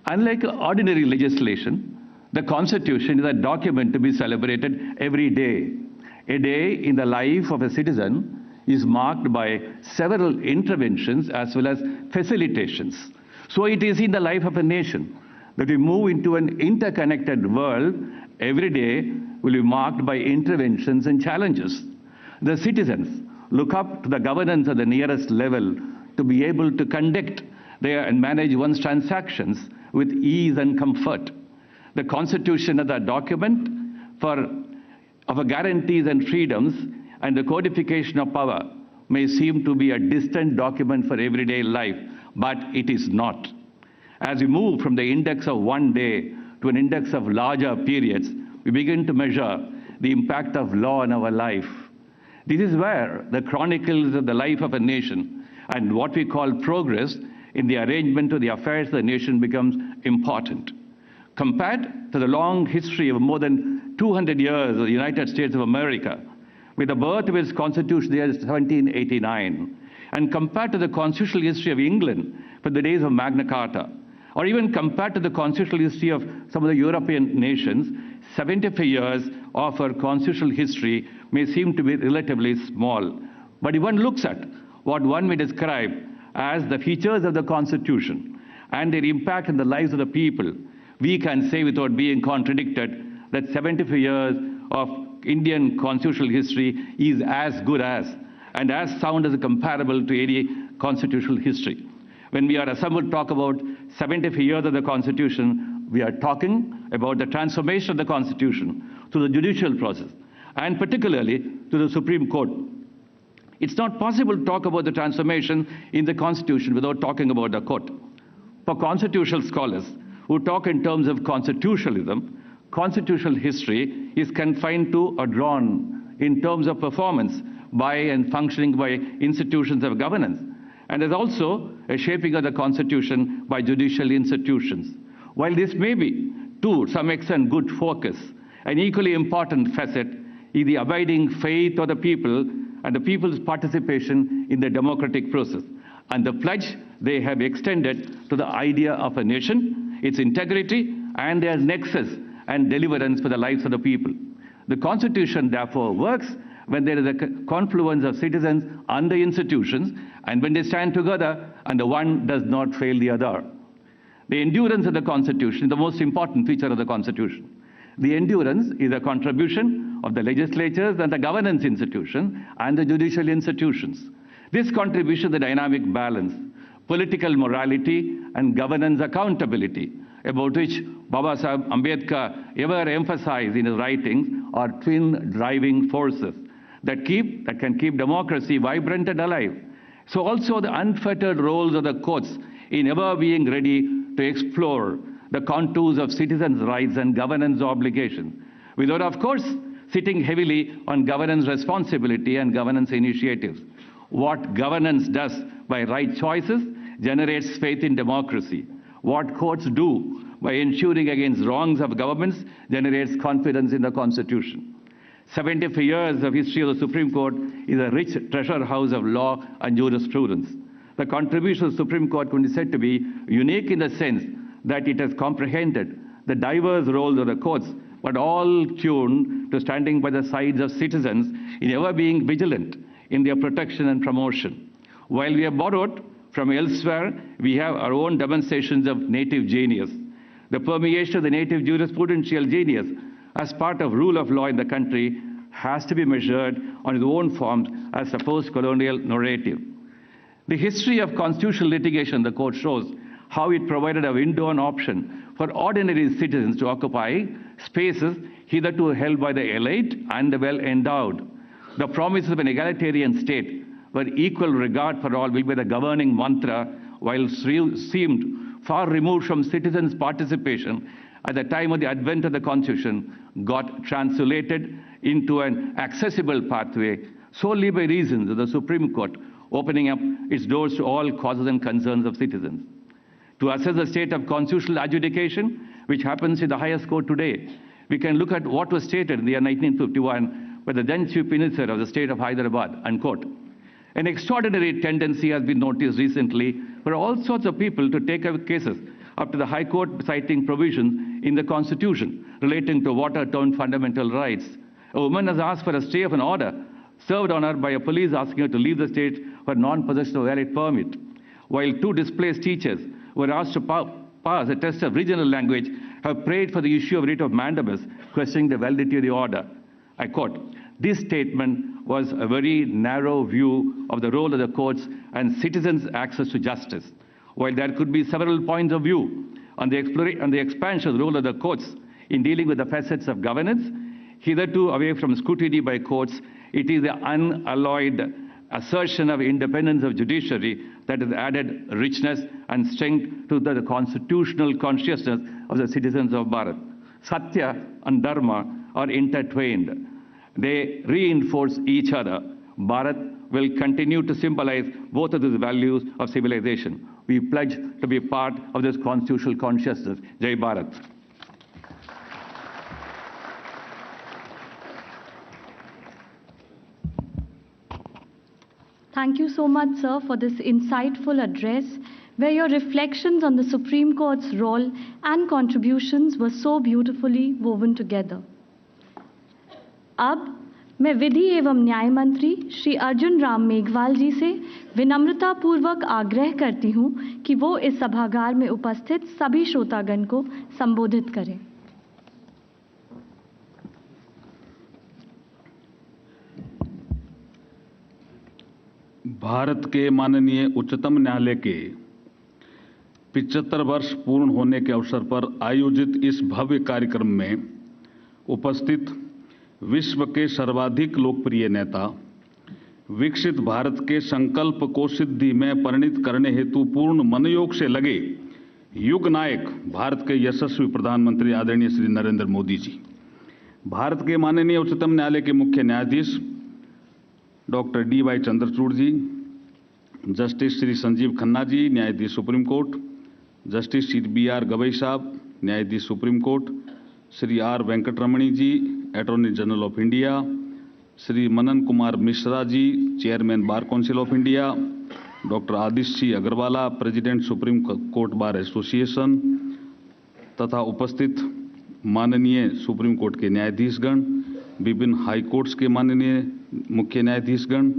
Unlike ordinary legislation, the Constitution is a document to be celebrated every day. A day in the life of a citizen is marked by several interventions as well as facilitations. So it is in the life of a nation that we move into an interconnected world. Every day will be marked by interventions and challenges. The citizens look up to the governance at the nearest level to be able to conduct and manage one's transactions with ease and comfort. The Constitution is a document of guarantees and freedoms, and the codification of power may seem to be a distant document for everyday life, but it is not. As we move from the index of one day to an index of larger periods, we begin to measure the impact of law in our life. This is where the chronicles of the life of a nation and what we call progress in the arrangement of the affairs of the nation becomes important. Compared to the long history of more than 200 years of the United States of America, with the birth of its Constitution in the year 1789, and compared to the constitutional history of England from the days of Magna Carta, or even compared to the constitutional history of some of the European nations, 75 years of our constitutional history may seem to be relatively small. But if one looks at what one may describe as the features of the Constitution and their impact on the lives of the people, we can say without being contradicted that 75 years of Indian constitutional history is as good as and as sound as comparable to any constitutional history. When we are assembled to talk about 75 years of the Constitution, we are talking about the transformation of the Constitution through the judicial process, and particularly to the Supreme Court. It's not possible to talk about the transformation in the Constitution without talking about the court. For constitutional scholars who talk in terms of constitutionalism, constitutional history is confined to or drawn in terms of performance by and functioning by institutions of governance. And there's also a shaping of the Constitution by judicial institutions. While this may be, to some extent, good focus, an equally important facet is the abiding faith of the people and the people's participation in the democratic process, and the pledge they have extended to the idea of a nation, its integrity, and their nexus and deliverance for the lives of the people. The Constitution, therefore, works when there is a confluence of citizens and the institutions, and when they stand together and the one does not fail the other. The endurance of the Constitution is the most important feature of the Constitution. The endurance is a contribution of the legislatures and the governance institutions and the judicial institutions. This contribution to the dynamic balance, political morality and governance accountability, about which Baba Sahib Ambedkar ever emphasized in his writings, are twin driving forces that can keep democracy vibrant and alive. So also the unfettered roles of the courts in ever being ready to explore the contours of citizens' rights and governance obligations, without, of course, sitting heavily on governance responsibility and governance initiatives. What governance does by right choices generates faith in democracy. What courts do by ensuring against wrongs of governments generates confidence in the Constitution. 75 years of history of the Supreme Court is a rich treasure house of law and jurisprudence. The contribution of the Supreme Court can be said to be unique in the sense that it has comprehended the diverse roles of the courts, but all tuned to standing by the sides of citizens in ever being vigilant in their protection and promotion. While we have borrowed from elsewhere, we have our own demonstrations of native genius. The permeation of the native jurisprudential genius as part of rule of law in the country has to be measured on its own forms as a post-colonial narrative. The history of constitutional litigation, the court shows how it provided a window and option for ordinary citizens to occupy spaces hitherto held by the elite and the well-endowed. The promises of an egalitarian state where equal regard for all will be the governing mantra, while seemed far removed from citizens' participation at the time of the advent of the Constitution, got translated into an accessible pathway solely by reasons of the Supreme Court opening up its doors to all causes and concerns of citizens. To assess the state of constitutional adjudication, which happens in the highest court today, we can look at what was stated in the year 1951 by the then Chief Minister of the state of Hyderabad, unquote. An extraordinary tendency has been noticed recently for all sorts of people to take up cases up to the High Court citing provisions in the Constitution relating to what are termed fundamental rights. A woman has asked for a stay of an order served on her by a police asking her to leave the state for non-possession of a valid permit, while two displaced teachers were asked to pass a test of regional language have prayed for the issue of writ of mandamus, questioning the validity of the order. I quote, "This statement was a very narrow view of the role of the courts and citizens' access to justice. While there could be several points of view on the expansion of the role of the courts in dealing with the facets of governance, hitherto away from scrutiny by courts, it is the unalloyed assertion of independence of judiciary that has added richness and strength to the constitutional consciousness of the citizens of Bharat. Satya and Dharma are intertwined. They reinforce each other. Bharat will continue to symbolize both of these values of civilization. We pledge to be part of this constitutional consciousness. Jai Bharat. Thank you so much, sir, for this insightful address, where your reflections on the Supreme Court's role and contributions were so beautifully woven together. अब मैं विधि एवं न्याय मंत्री श्री अर्जुन राम मेघवाल जी से विनम्रता पूर्वक आग्रह करती हूं कि वो इस सभागार में उपस्थित सभी श्रोतागण को संबोधित करें। भारत के माननीय उच्चतम न्यायालय के 75 वर्ष पूर्ण होने के अवसर पर आयोजित इस भव्य कार्यक्रम में उपस्थित विश्व के सर्वाधिक लोकप्रिय नेता विकसित भारत के संकल्प को सिद्धि में परिणित करने हेतु पूर्ण मनोयोग से लगे युग नायक भारत के यशस्वी प्रधानमंत्री आदरणीय श्री नरेंद्र मोदी जी, भारत के माननीय उच्चतम न्यायालय के मुख्य न्यायाधीश doctor D.Y. Chandrachud ji, justice Shri Sanjiv Khanna ji, न्यायाधीश supreme court, justice Shri B.R. Gavai sahab, न्यायाधीश supreme court, Shri R. Venkataramani ji, attorney general of India, Shri Manan Kumar Mishra ji, chairman bar council of India, doctor Adish C Agarwala, president supreme court bar association, तथा उपस्थित माननीय सुप्रीम कोर्ट के न्यायाधीशगण, विभिन्न हाई कोर्ट्स के माननीय मुख्य न्यायाधीशगण,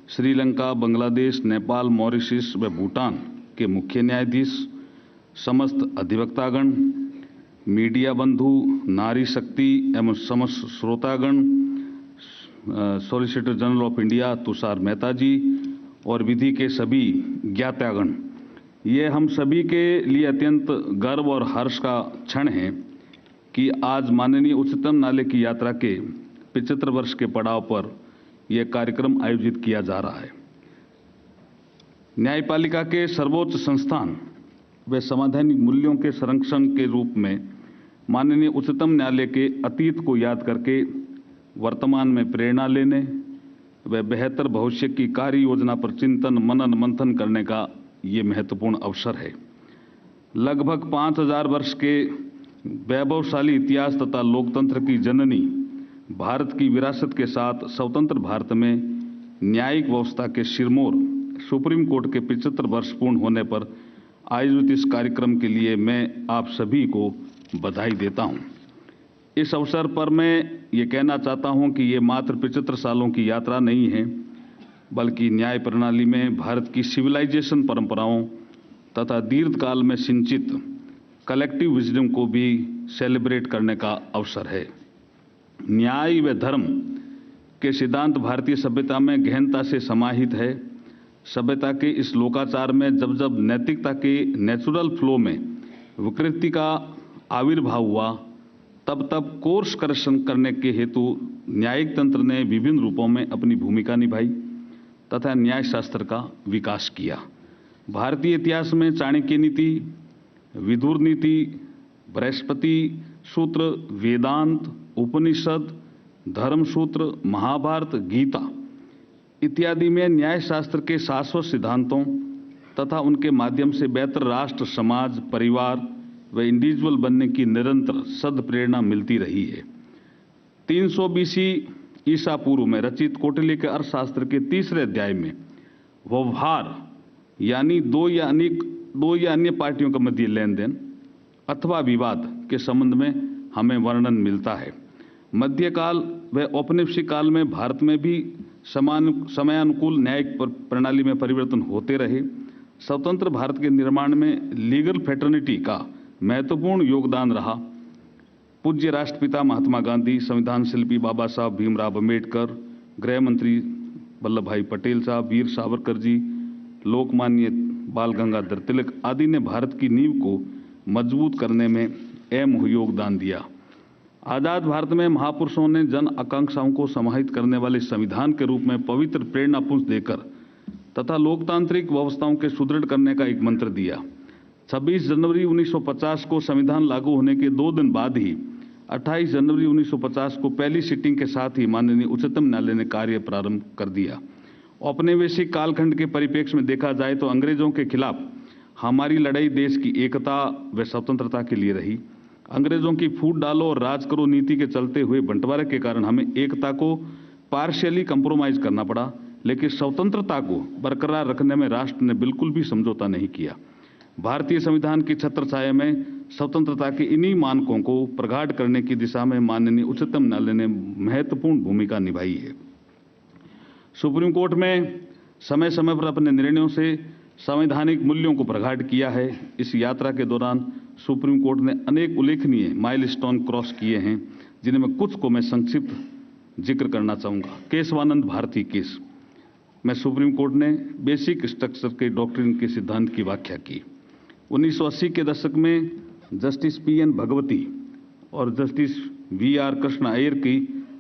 श्रीलंका, बांग्लादेश, नेपाल, मॉरिशस व भूटान के मुख्य न्यायाधीश, समस्त अधिवक्तागण, मीडिया बंधु, नारी शक्ति एवं समस्त श्रोतागण, solicitor general of India Tushar Mehta ji और विधि के सभी ज्ञातागण, ये हम सभी के लिए अत्यंत गर्व और हर्ष का क्षण है कि आज माननीय उच्चतम न्यायालय की यात्रा के 75 वर्ष के पड़ाव पर यह कार्यक्रम आयोजित किया जा रहा है। न्यायपालिका के सर्वोच्च संस्थान व संवैधानिक मूल्यों के संरक्षण के रूप में माननीय उच्चतम न्यायालय के अतीत को याद करके वर्तमान में प्रेरणा लेने व बेहतर भविष्य की कार्य योजना पर चिंतन मनन मंथन करने का ये महत्वपूर्ण अवसर है। लगभग 5000 वर्ष के वैभवशाली इतिहास तथा लोकतंत्र की जननी भारत की विरासत के साथ स्वतंत्र भारत में न्यायिक व्यवस्था के सिरमौर सुप्रीम कोर्ट के 75 वर्ष पूर्ण होने पर आयोजित इस कार्यक्रम के लिए मैं आप सभी को बधाई देता हूं। इस अवसर पर मैं ये कहना चाहता हूं कि ये मात्र 75 सालों की यात्रा नहीं है, बल्कि न्याय प्रणाली में भारत की सिविलाइजेशन परंपराओं तथा दीर्घकाल में सिंचित कलेक्टिव विजडम को भी सेलिब्रेट करने का अवसर है। न्याय व धर्म के सिद्धांत भारतीय सभ्यता में गहनता से समाहित है। सभ्यता के इस लोकाचार में जब जब नैतिकता के नेचुरल फ्लो में विकृति का आविर्भाव हुआ, तब तब कोर्स करेक्शन करने के हेतु न्यायिक तंत्र ने विभिन्न रूपों में अपनी भूमिका निभाई तथा न्याय शास्त्र का विकास किया। भारतीय इतिहास में चाणक्य नीति, विदुर नीति, बृहस्पति सूत्र, वेदांत, उपनिषद, धर्मसूत्र, महाभारत, गीता इत्यादि में न्याय शास्त्र के शाश्वत सिद्धांतों तथा उनके माध्यम से बेहतर राष्ट्र, समाज, परिवार व इंडिविजुअल बनने की निरंतर सद प्रेरणा मिलती रही है। 300 BC ईसा पूर्व में रचित कौटिल्य के अर्थशास्त्र के 3रे अध्याय में व्यवहार यानी दो या अन्य पार्टियों के मध्य लेन देन अथवा विवाद के संबंध में हमें वर्णन मिलता है। मध्यकाल व औपनिवेशिक काल में भारत में भी समयानुकूल न्यायिक प्रणाली में परिवर्तन होते रहे। स्वतंत्र भारत के निर्माण में लीगल फ्रेटर्निटी का महत्वपूर्ण योगदान रहा। पूज्य राष्ट्रपिता महात्मा गांधी, संविधान शिल्पी बाबा साहब भीमराव अम्बेडकर, गृह मंत्री वल्लभ भाई पटेल साहब, वीर सावरकर जी, लोकमान्य बाल गंगाधर तिलक आदि ने भारत की नींव को मजबूत करने में अहम योगदान दिया। आजाद भारत में महापुरुषों ने जन आकांक्षाओं को समाहित करने वाले संविधान के रूप में पवित्र प्रेरणा पुंज देकर तथा लोकतांत्रिक व्यवस्थाओं के सुदृढ़ करने का एक मंत्र दिया। 26 जनवरी 1950 को संविधान लागू होने के 2 दिन बाद ही 28 जनवरी 1950 को पहली सिटिंग के साथ ही माननीय उच्चतम न्यायालय ने कार्य प्रारंभ कर दिया। औपनिवेशिक कालखंड के परिप्रेक्ष्य में देखा जाए तो अंग्रेजों के खिलाफ हमारी लड़ाई देश की एकता व स्वतंत्रता के लिए रही। अंग्रेजों की फूट डालो और राज करो नीति के चलते हुए बंटवारे के कारण हमें एकता को पार्शियली कंप्रोमाइज करना पड़ा, लेकिन स्वतंत्रता को बरकरार रखने में राष्ट्र ने बिल्कुल भी समझौता नहीं किया। भारतीय संविधान की छत्रछाया में स्वतंत्रता के इन्हीं मानकों को प्रगाढ़ करने की दिशा में माननीय उच्चतम न्यायालय ने महत्वपूर्ण भूमिका निभाई है। सुप्रीम कोर्ट में समय समय पर अपने निर्णयों से संवैधानिक मूल्यों को प्रगाढ़ किया है। इस यात्रा के दौरान सुप्रीम कोर्ट ने अनेक उल्लेखनीय माइलस्टोन क्रॉस किए हैं, जिनमें कुछ को मैं संक्षिप्त जिक्र करना चाहूँगा। केशवानंद भारती केस में सुप्रीम कोर्ट ने बेसिक स्ट्रक्चर के डॉक्ट्रिन के सिद्धांत की व्याख्या की। 1980 के दशक में जस्टिस PN भगवती और जस्टिस VR कृष्ण अय्यर की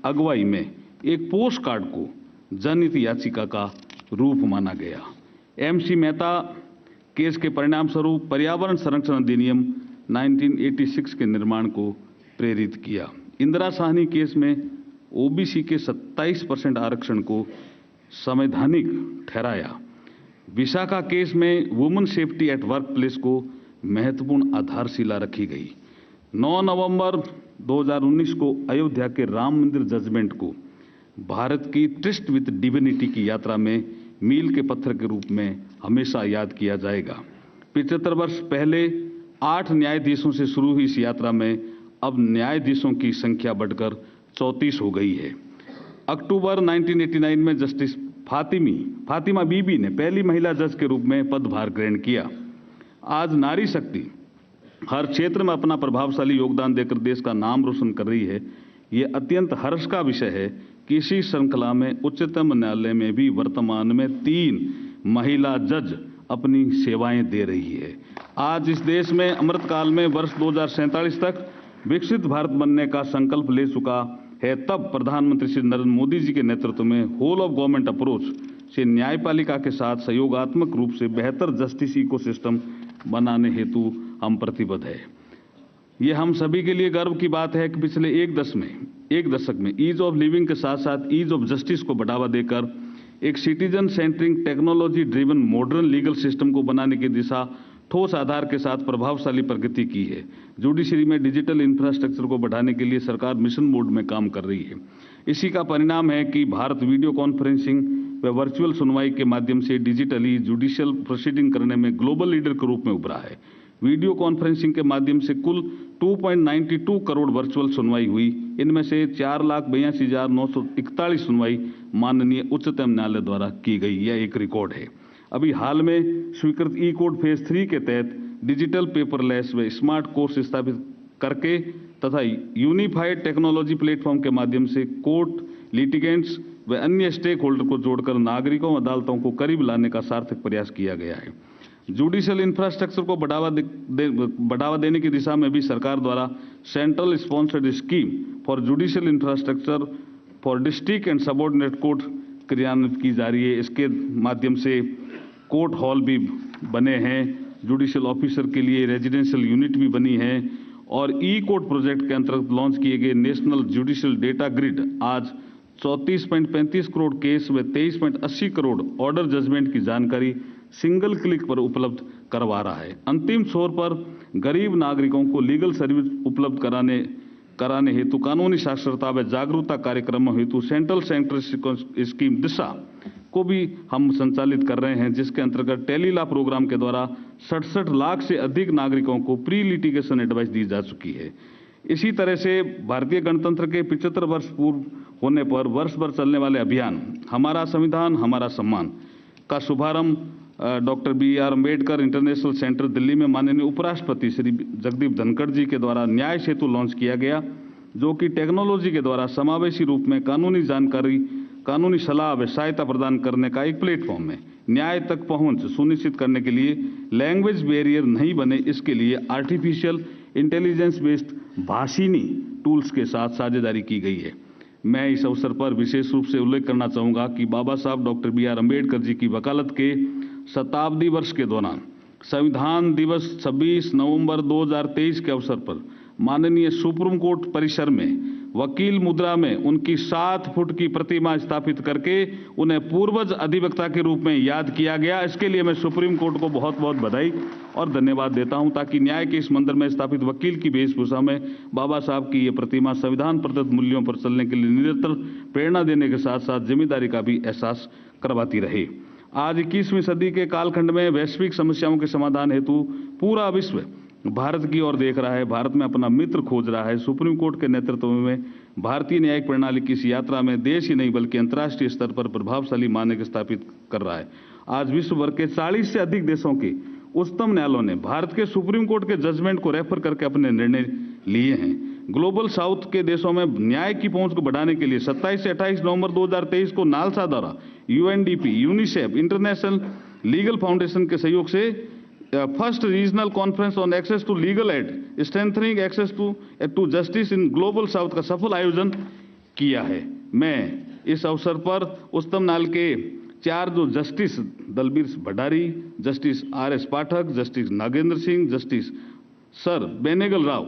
अगुवाई में एक पोस्ट कार्ड को जनहित याचिका का रूप माना गया। MC मेहता केस के परिणाम स्वरूप पर्यावरण संरक्षण अधिनियम 1986 के निर्माण को प्रेरित किया। इंदिरा साहनी केस में OBC के 27% आरक्षण को संवैधानिक ठहराया। विशाखा केस में women safety at work place को महत्वपूर्ण आधारशिला रखी गई। 9 नवंबर 2019 को अयोध्या के राम मंदिर जजमेंट को भारत की ट्रिस्ट विद डिविनिटी की यात्रा में मील के पत्थर के रूप में हमेशा याद किया जाएगा। 75 वर्ष पहले 8 न्यायाधीशों से शुरू हुई इस यात्रा में अब न्यायाधीशों की संख्या बढ़कर 34 हो गई है। अक्टूबर 1989 में जस्टिस फातिमा बीबी ने पहली महिला जज के रूप में पदभार ग्रहण किया। आज नारी शक्ति हर क्षेत्र में अपना प्रभावशाली योगदान देकर देश का नाम रोशन कर रही है। ये अत्यंत हर्ष का विषय है कि इसी श्रृंखला में उच्चतम न्यायालय में भी वर्तमान में 3 महिला जज अपनी सेवाएं दे रही है। आज इस देश में अमृतकाल में वर्ष 2047 तक विकसित भारत बनने का संकल्प ले चुका है। तब प्रधानमंत्री श्री नरेंद्र मोदी जी के नेतृत्व में होल ऑफ गवर्नमेंट अप्रोच से न्यायपालिका के साथ सहयोगात्मक रूप से बेहतर जस्टिस इकोसिस्टम बनाने हेतु हम प्रतिबद्ध है। ये हम सभी के लिए गर्व की बात है कि पिछले एक दशक में ईज ऑफ लिविंग के साथ साथ ईज ऑफ जस्टिस को बढ़ावा देकर एक citizen centric technology driven modern legal system को बनाने की दिशा ठोस आधार के साथ प्रभावशाली प्रगति की है। जुडिशरी में डिजिटल इंफ्रास्ट्रक्चर को बढ़ाने के लिए सरकार मिशन मोड में काम कर रही है। इसी का परिणाम है कि भारत वीडियो कॉन्फ्रेंसिंग व वर्चुअल सुनवाई के माध्यम से डिजिटली जुडिशियल प्रोसीडिंग करने में ग्लोबल लीडर के रूप में उभरा है। वीडियो कॉन्फ्रेंसिंग के माध्यम से कुल 2.92 करोड़ वर्चुअल सुनवाई हुई। इनमें से 4,82,941 सुनवाई माननीय उच्चतम न्यायालय द्वारा की गई। यह एक रिकॉर्ड है। अभी हाल में स्वीकृत ई कोड फेज 3 के तहत डिजिटल पेपरलेस व स्मार्ट कोर्स स्थापित करके तथा यूनिफाइड टेक्नोलॉजी प्लेटफॉर्म के माध्यम से कोर्ट, लिटिगेंट्स व अन्य स्टेक होल्डर को जोड़कर नागरिकों और अदालतों को करीब लाने का सार्थक प्रयास किया गया है। जुडिशियल इंफ्रास्ट्रक्चर को बढ़ावा देने की दिशा में भी सरकार द्वारा central sponsored scheme for judicial infrastructure for district and subordinate court क्रियान्वित की जा रही है। इसके माध्यम से कोर्ट हॉल भी बने हैं, जुडिशियल ऑफिसर के लिए रेजिडेंशियल यूनिट भी बनी है और ई कोर्ट प्रोजेक्ट के अंतर्गत लॉन्च किए गए नेशनल जुडिशियल डेटा ग्रिड आज 34.35 करोड़ केस व 23.80 करोड़ ऑर्डर जजमेंट की जानकारी सिंगल क्लिक पर उपलब्ध करवा रहा है। अंतिम छोर पर गरीब नागरिकों को लीगल सर्विस उपलब्ध कराने हेतु कानूनी साक्षरता व जागरूकता कार्यक्रमों हेतु सेंट्रल स्कीम दिशा को भी हम संचालित कर रहे हैं, जिसके अंतर्गत टेलीलॉ प्रोग्राम के द्वारा 67 लाख से अधिक नागरिकों को प्री लिटिगेशन एडवाइस दी जा चुकी है। इसी तरह से भारतीय गणतंत्र के 75 वर्ष पूर्व होने पर वर्ष भर चलने वाले अभियान हमारा संविधान हमारा सम्मान का शुभारंभ doctor BR Ambedkar international centre Delhi में माननीय उपराष्ट्रपति श्री जगदीप धनखड़ जी के द्वारा न्याय सेतु लॉन्च किया गया, जो कि टेक्नोलॉजी के द्वारा समावेशी रूप में कानूनी जानकारी, कानूनी सलाह व सहायता प्रदान करने का एक प्लेटफॉर्म है। न्याय तक पहुंच सुनिश्चित करने के लिए लैंग्वेज बैरियर नहीं बने, इसके लिए artificial intelligence based Bhashini tools के साथ साझेदारी की गई है। मैं इस अवसर पर विशेष रूप से उल्लेख करना चाहूँगा कि बाबा साहब डॉक्टर BR अम्बेडकर जी की वकालत के शताब्दी वर्ष के दौरान संविधान दिवस 26 नवंबर 2023 के अवसर पर माननीय सुप्रीम कोर्ट परिसर में वकील मुद्रा में उनकी 7 फुट की प्रतिमा स्थापित करके उन्हें पूर्वज अधिवक्ता के रूप में याद किया गया। इसके लिए मैं सुप्रीम कोर्ट को बहुत बहुत बधाई और धन्यवाद देता हूं, ताकि न्याय के इस मंदिर में स्थापित वकील की वेशभूषा में बाबा साहब की ये प्रतिमा संविधान प्रदत्त मूल्यों पर चलने के लिए निरंतर प्रेरणा देने के साथ साथ जिम्मेदारी का भी एहसास करवाती रहे। आज 21वीं सदी के कालखंड में वैश्विक समस्याओं के समाधान हेतु पूरा विश्व भारत की ओर देख रहा है, भारत में अपना मित्र खोज रहा है। सुप्रीम कोर्ट के नेतृत्व में भारतीय न्यायिक प्रणाली की इस यात्रा में देश ही नहीं बल्कि अंतर्राष्ट्रीय स्तर पर प्रभावशाली मानक स्थापित कर रहा है। आज विश्व भर के 40 से अधिक देशों के उच्चतम न्यायालयों ने भारत के सुप्रीम कोर्ट के जजमेंट को रेफर करके अपने निर्णय लिए हैं। ग्लोबल साउथ के देशों में न्याय की पहुंच को बढ़ाने के लिए 27 से 28 नवंबर 2023 को नालसा द्वारा UNDP, UNICEF, international legal foundation के सहयोग से first regional conference on access to legal aid strengthening access to justice in global south का सफल आयोजन किया है। मैं इस अवसर पर उच्चतम न्यायालय के 4 जो justice Dalbir Bhandari, justice R.S. Pathak, justice Nagendra Singh, justice sir Benegal Rau,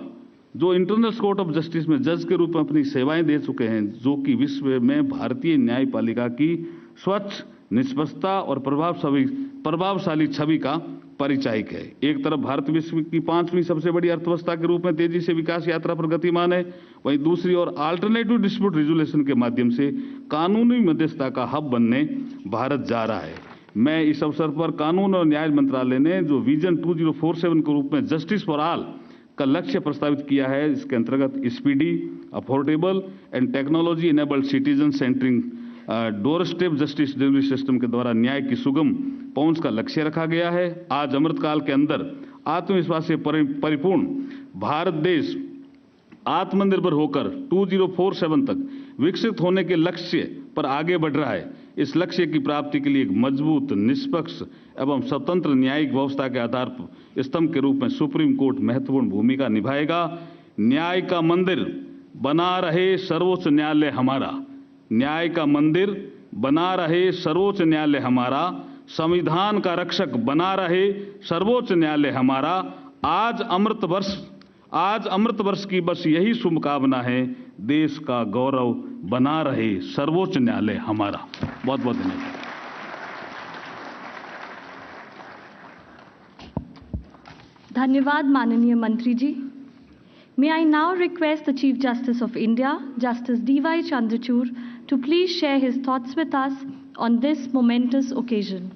जो इंटरनेशनल कोर्ट ऑफ जस्टिस में जज के रूप में अपनी सेवाएं दे चुके हैं, जो कि विश्व में भारतीय न्यायपालिका की स्वच्छ, निष्पक्षता और प्रभावशाली छवि का परिचायक है। एक तरफ भारत विश्व की 5वीं सबसे बड़ी अर्थव्यवस्था के रूप में तेजी से विकास यात्रा पर गतिमान है, वहीं दूसरी ओर अल्टरनेटिव डिस्प्यूट रिजोल्यूशन के माध्यम से कानूनी मध्यस्थता का हब बनने भारत जा रहा है। मैं इस अवसर पर कानून और न्याय मंत्रालय ने जो विजन 2047 के रूप में जस्टिस फॉर ऑल का लक्ष्य प्रस्तावित किया है, इसके अंतर्गत speedy, affordable and technology enabled citizen centring door step justice delivery system के द्वारा न्याय की सुगम पहुंच का लक्ष्य रखा गया है। आज अमृतकाल के अंदर आत्मविश्वास से परिपूर्ण भारत देश आत्मनिर्भर होकर 2047 तक विकसित होने के लक्ष्य पर आगे बढ़ रहा है। इस लक्ष्य की प्राप्ति के लिए एक मजबूत, निष्पक्ष एवं स्वतंत्र न्यायिक व्यवस्था के आधार स्तंभ के रूप में सुप्रीम कोर्ट महत्वपूर्ण भूमिका निभाएगा। न्याय का मंदिर बना रहे सर्वोच्च न्यायालय हमारा, न्याय का मंदिर बना रहे सर्वोच्च न्यायालय हमारा, संविधान का रक्षक बना रहे सर्वोच्च न्यायालय हमारा। आज अमृत वर्ष की बस यही शुभकामना है, देश का गौरव बना रहे सर्वोच्च न्यायालय हमारा। बहुत बहुत धन्यवाद। धन्यवाद माननीय मंत्री जी। May I now request the Chief Justice of India, Justice D.Y. Chandrachud, to please share his thoughts with us on this momentous occasion.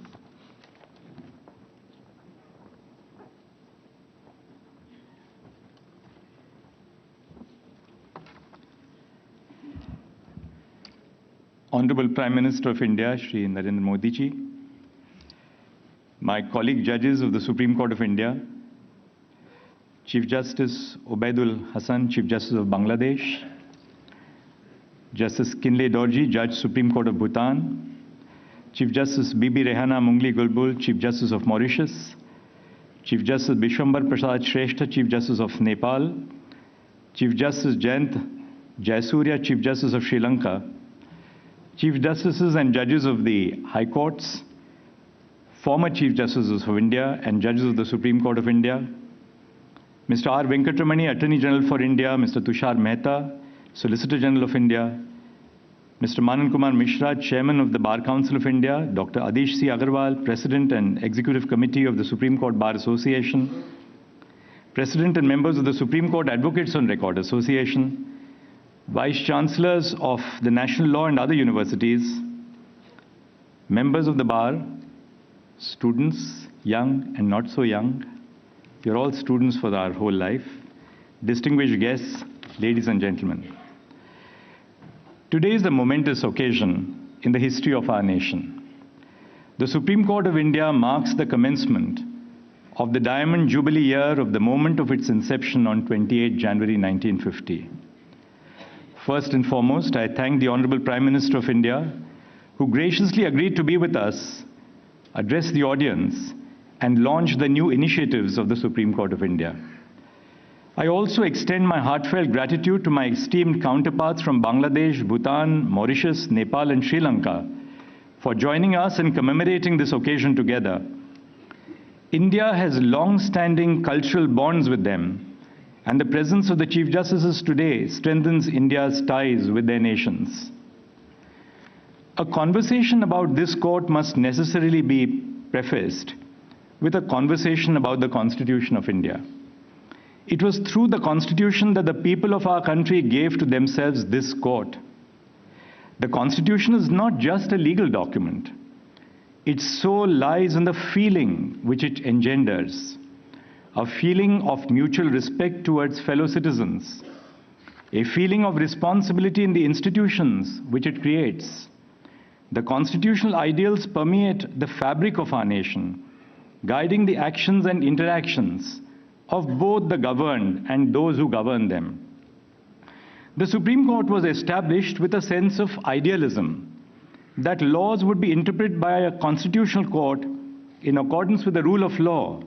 Honorable Prime Minister of India, Shri Narendra Modi ji, my colleague judges of the Supreme Court of India, Chief Justice Obaidul Hassan, Chief Justice of Bangladesh, Justice Kinley Dorji, Judge Supreme Court of Bhutan, Chief Justice Bibi Rehana Mungli Gulbul, Chief Justice of Mauritius, Chief Justice Bishwambar Prasad Shrestha, Chief Justice of Nepal, Chief Justice Jayant Jayasuriya, Chief Justice of Sri Lanka, Chief Justices and Judges of the High Courts, former Chief Justices of India and Judges of the Supreme Court of India, Mr. R. Venkatramani, Attorney General for India, Mr. Tushar Mehta, Solicitor General of India, Mr. Manan Kumar Mishra, Chairman of the Bar Council of India, Dr. Adish C. Agarwal, President and Executive Committee of the Supreme Court Bar Association, President and members of the Supreme Court Advocates on Record Association, Vice Chancellors of the National Law and other universities, members of the Bar, students, young and not so young, you're all students for our whole life, distinguished guests, ladies and gentlemen. Today is a momentous occasion in the history of our nation. The Supreme Court of India marks the commencement of the Diamond Jubilee year of the moment of its inception on 28 January 1950. First and foremost, I thank the Honorable Prime Minister of India, who graciously agreed to be with us, address the audience, and launch the new initiatives of the Supreme Court of India. I also extend my heartfelt gratitude to my esteemed counterparts from Bangladesh, Bhutan, Mauritius, Nepal, and Sri Lanka for joining us in commemorating this occasion together. India has long-standing cultural bonds with them, and the presence of the Chief Justices today strengthens India's ties with their nations. A conversation about this court must necessarily be prefaced with a conversation about the Constitution of India. It was through the Constitution that the people of our country gave to themselves this court. The Constitution is not just a legal document. Its soul lies in the feeling which it engenders, a feeling of mutual respect towards fellow citizens, a feeling of responsibility in the institutions which it creates. The constitutional ideals permeate the fabric of our nation, guiding the actions and interactions of both the governed and those who govern them. The Supreme Court was established with a sense of idealism that laws would be interpreted by a constitutional court in accordance with the rule of law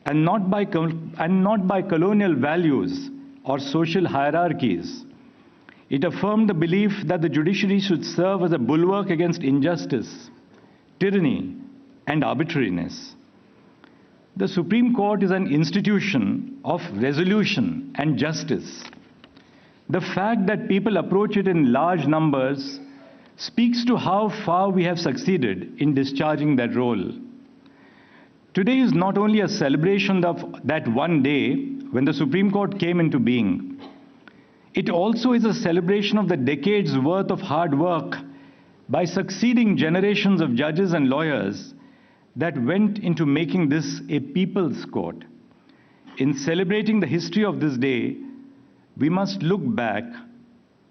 and not by colonial values or social hierarchies. It affirmed the belief that the judiciary should serve as a bulwark against injustice, tyranny, and arbitrariness. The Supreme Court is an institution of resolution and justice. The fact that people approach it in large numbers speaks to how far we have succeeded in discharging that role. Today is not only a celebration of that one day when the Supreme Court came into being. It also is a celebration of the decades' worth of hard work by succeeding generations of judges and lawyers that went into making this a people's court. In celebrating the history of this day, we must look back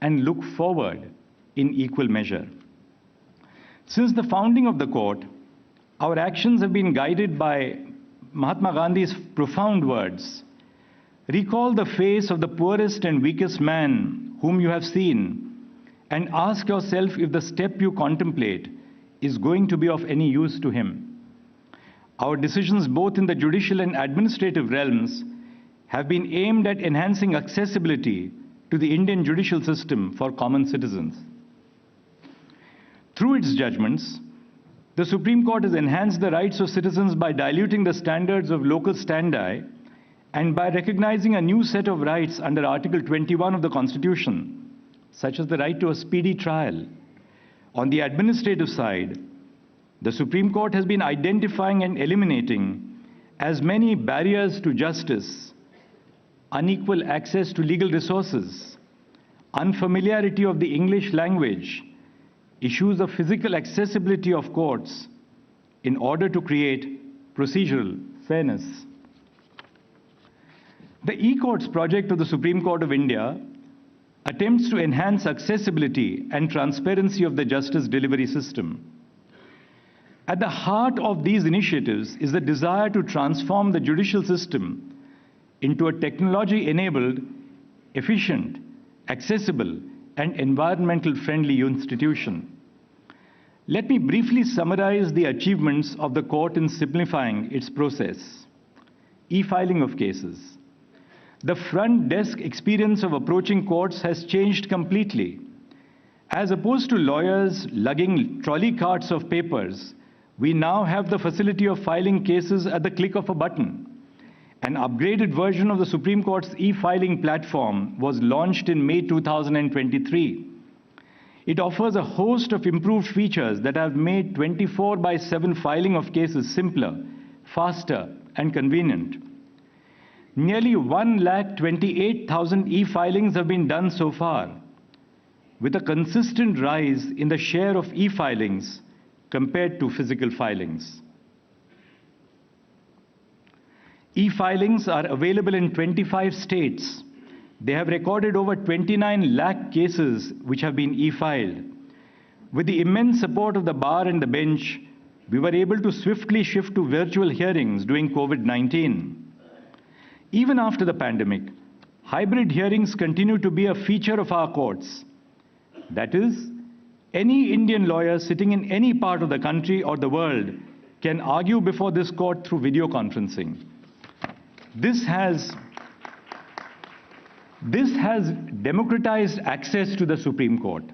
and look forward in equal measure. Since the founding of the court, our actions have been guided by Mahatma Gandhi's profound words. Recall the face of the poorest and weakest man whom you have seen, and ask yourself if the step you contemplate is going to be of any use to him. Our decisions both in the judicial and administrative realms have been aimed at enhancing accessibility to the Indian judicial system for common citizens. Through its judgments, the Supreme Court has enhanced the rights of citizens by diluting the standards of local standi and by recognizing a new set of rights under Article 21 of the Constitution, such as the right to a speedy trial. On the administrative side, the Supreme Court has been identifying and eliminating as many barriers to justice: unequal access to legal resources, unfamiliarity of the English language, issues of physical accessibility of courts, in order to create procedural fairness. The e-courts project of the Supreme Court of India attempts to enhance accessibility and transparency of the justice delivery system. At the heart of these initiatives is the desire to transform the judicial system into a technology-enabled, efficient, accessible, and environmental-friendly institution. Let me briefly summarize the achievements of the court in simplifying its process. E-filing of cases. The front desk experience of approaching courts has changed completely. As opposed to lawyers lugging trolley carts of papers, we now have the facility of filing cases at the click of a button. An upgraded version of the Supreme Court's e-filing platform was launched in May 2023. It offers a host of improved features that have made 24/7 filing of cases simpler, faster, and convenient. Nearly 128,000 e-filings have been done so far, with a consistent rise in the share of e-filings compared to physical filings. E-filings are available in 25 states. They have recorded over 29 lakh cases which have been e-filed. With the immense support of the bar and the bench, we were able to swiftly shift to virtual hearings during COVID-19. Even after the pandemic, hybrid hearings continue to be a feature of our courts. That is, any Indian lawyer sitting in any part of the country or the world can argue before this court through video conferencing. This has democratized access to the Supreme Court.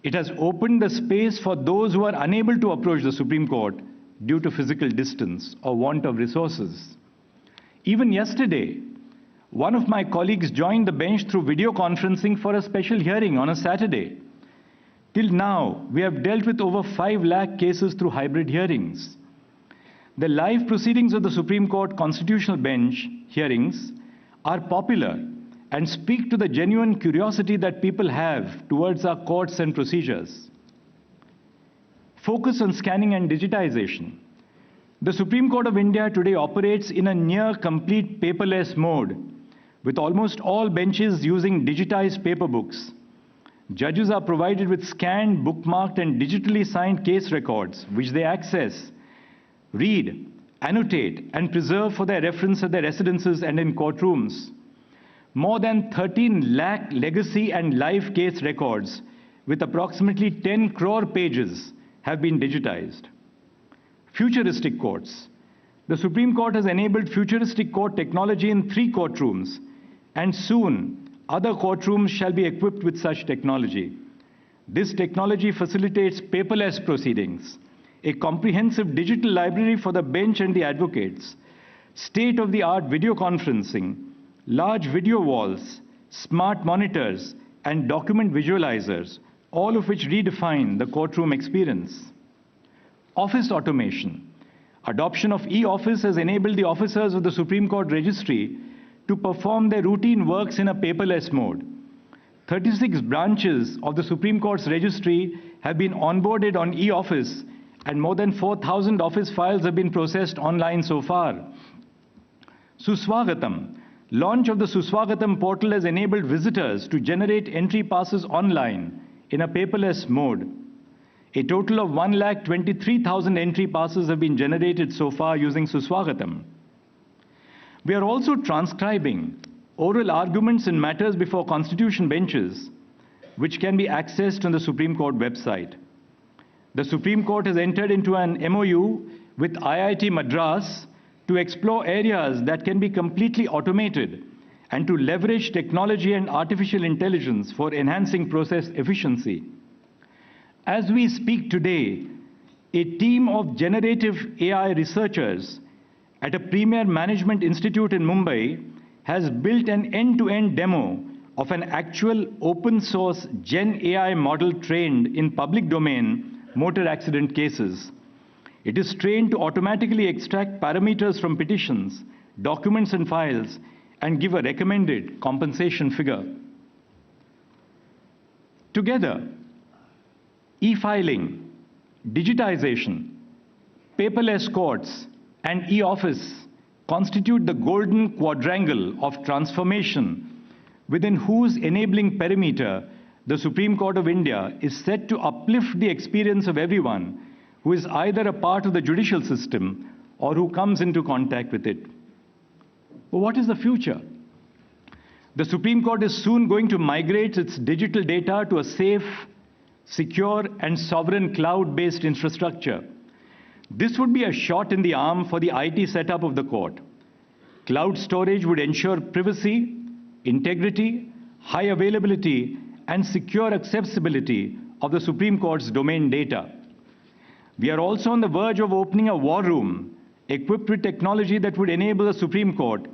It has opened the space for those who are unable to approach the Supreme Court due to physical distance or want of resources. Even yesterday, one of my colleagues joined the bench through video conferencing for a special hearing on a Saturday. Till now, we have dealt with over 5 lakh cases through hybrid hearings. The live proceedings of the Supreme Court Constitutional Bench hearings are popular and speak to the genuine curiosity that people have towards our courts and procedures. Focus on scanning and digitization. The Supreme Court of India today operates in a near complete paperless mode, with almost all benches using digitized paper books. Judges are provided with scanned, bookmarked, and digitally signed case records, which they access, read, annotate, and preserve for their reference at their residences and in courtrooms. More than 13 lakh legacy and live case records, with approximately 10 crore pages, have been digitized. Futuristic courts. The Supreme Court has enabled futuristic court technology in 3 courtrooms, and soon other courtrooms shall be equipped with such technology. This technology facilitates paperless proceedings, a comprehensive digital library for the bench and the advocates, state-of-the-art video conferencing, large video walls, smart monitors, and document visualizers, all of which redefine the courtroom experience. Office automation. Adoption of e-office has enabled the officers of the Supreme Court Registry to perform their routine works in a paperless mode. 36 branches of the Supreme Court's registry have been onboarded on e-office, and more than 4,000 office files have been processed online so far. Suswagatam. Launch of the Suswagatam portal has enabled visitors to generate entry passes online in a paperless mode. A total of 1,23,000 entry passes have been generated so far using Suswagatam. We are also transcribing oral arguments in matters before constitution benches, which can be accessed on the Supreme Court website. The Supreme Court has entered into an MOU with IIT Madras to explore areas that can be completely automated and to leverage technology and artificial intelligence for enhancing process efficiency. As we speak today, a team of generative AI researchers at a premier management institute in Mumbai has built an end-to-end demo of an actual open-source Gen AI model trained in public domain motor accident cases. It is trained to automatically extract parameters from petitions, documents and files, and give a recommended compensation figure. Together, e-filing, digitization, paperless courts, and e-office constitute the golden quadrangle of transformation within whose enabling perimeter the Supreme Court of India is set to uplift the experience of everyone who is either a part of the judicial system or who comes into contact with it. But what is the future? The Supreme Court is soon going to migrate its digital data to a safe, secure, and sovereign cloud-based infrastructure. This would be a shot in the arm for the IT setup of the court. Cloud storage would ensure privacy, integrity, high availability, and secure accessibility of the Supreme Court's domain data. We are also on the verge of opening a war room equipped with technology that would enable the Supreme Court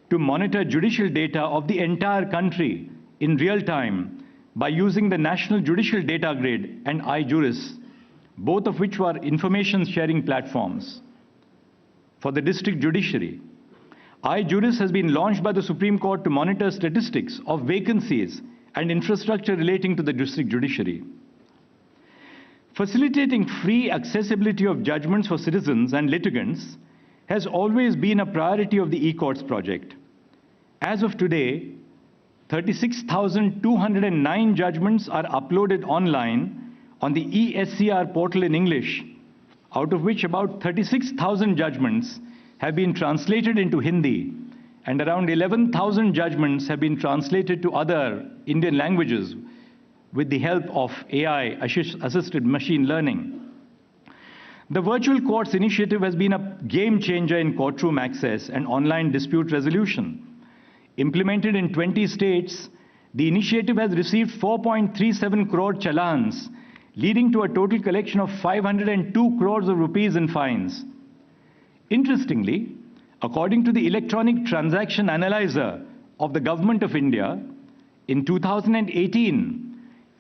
to monitor judicial data of the entire country in real time by using the National Judicial Data Grid and iJuris, both of which were information sharing platforms. For the district judiciary, iJuris has been launched by the Supreme Court to monitor statistics of vacancies and infrastructure relating to the district judiciary. Facilitating free accessibility of judgments for citizens and litigants has always been a priority of the e-courts project. As of today, 36,209 judgments are uploaded online on the eSCR portal in English, out of which about 36,000 judgments have been translated into Hindi, and around 11,000 judgments have been translated to other Indian languages with the help of AI-assisted machine learning. The Virtual Courts initiative has been a game changer in courtroom access and online dispute resolution. Implemented in 20 states, the initiative has received 4.37 crore challans, leading to a total collection of 502 crores of rupees in fines. Interestingly, according to the Electronic Transaction Analyzer of the Government of India, in 2018,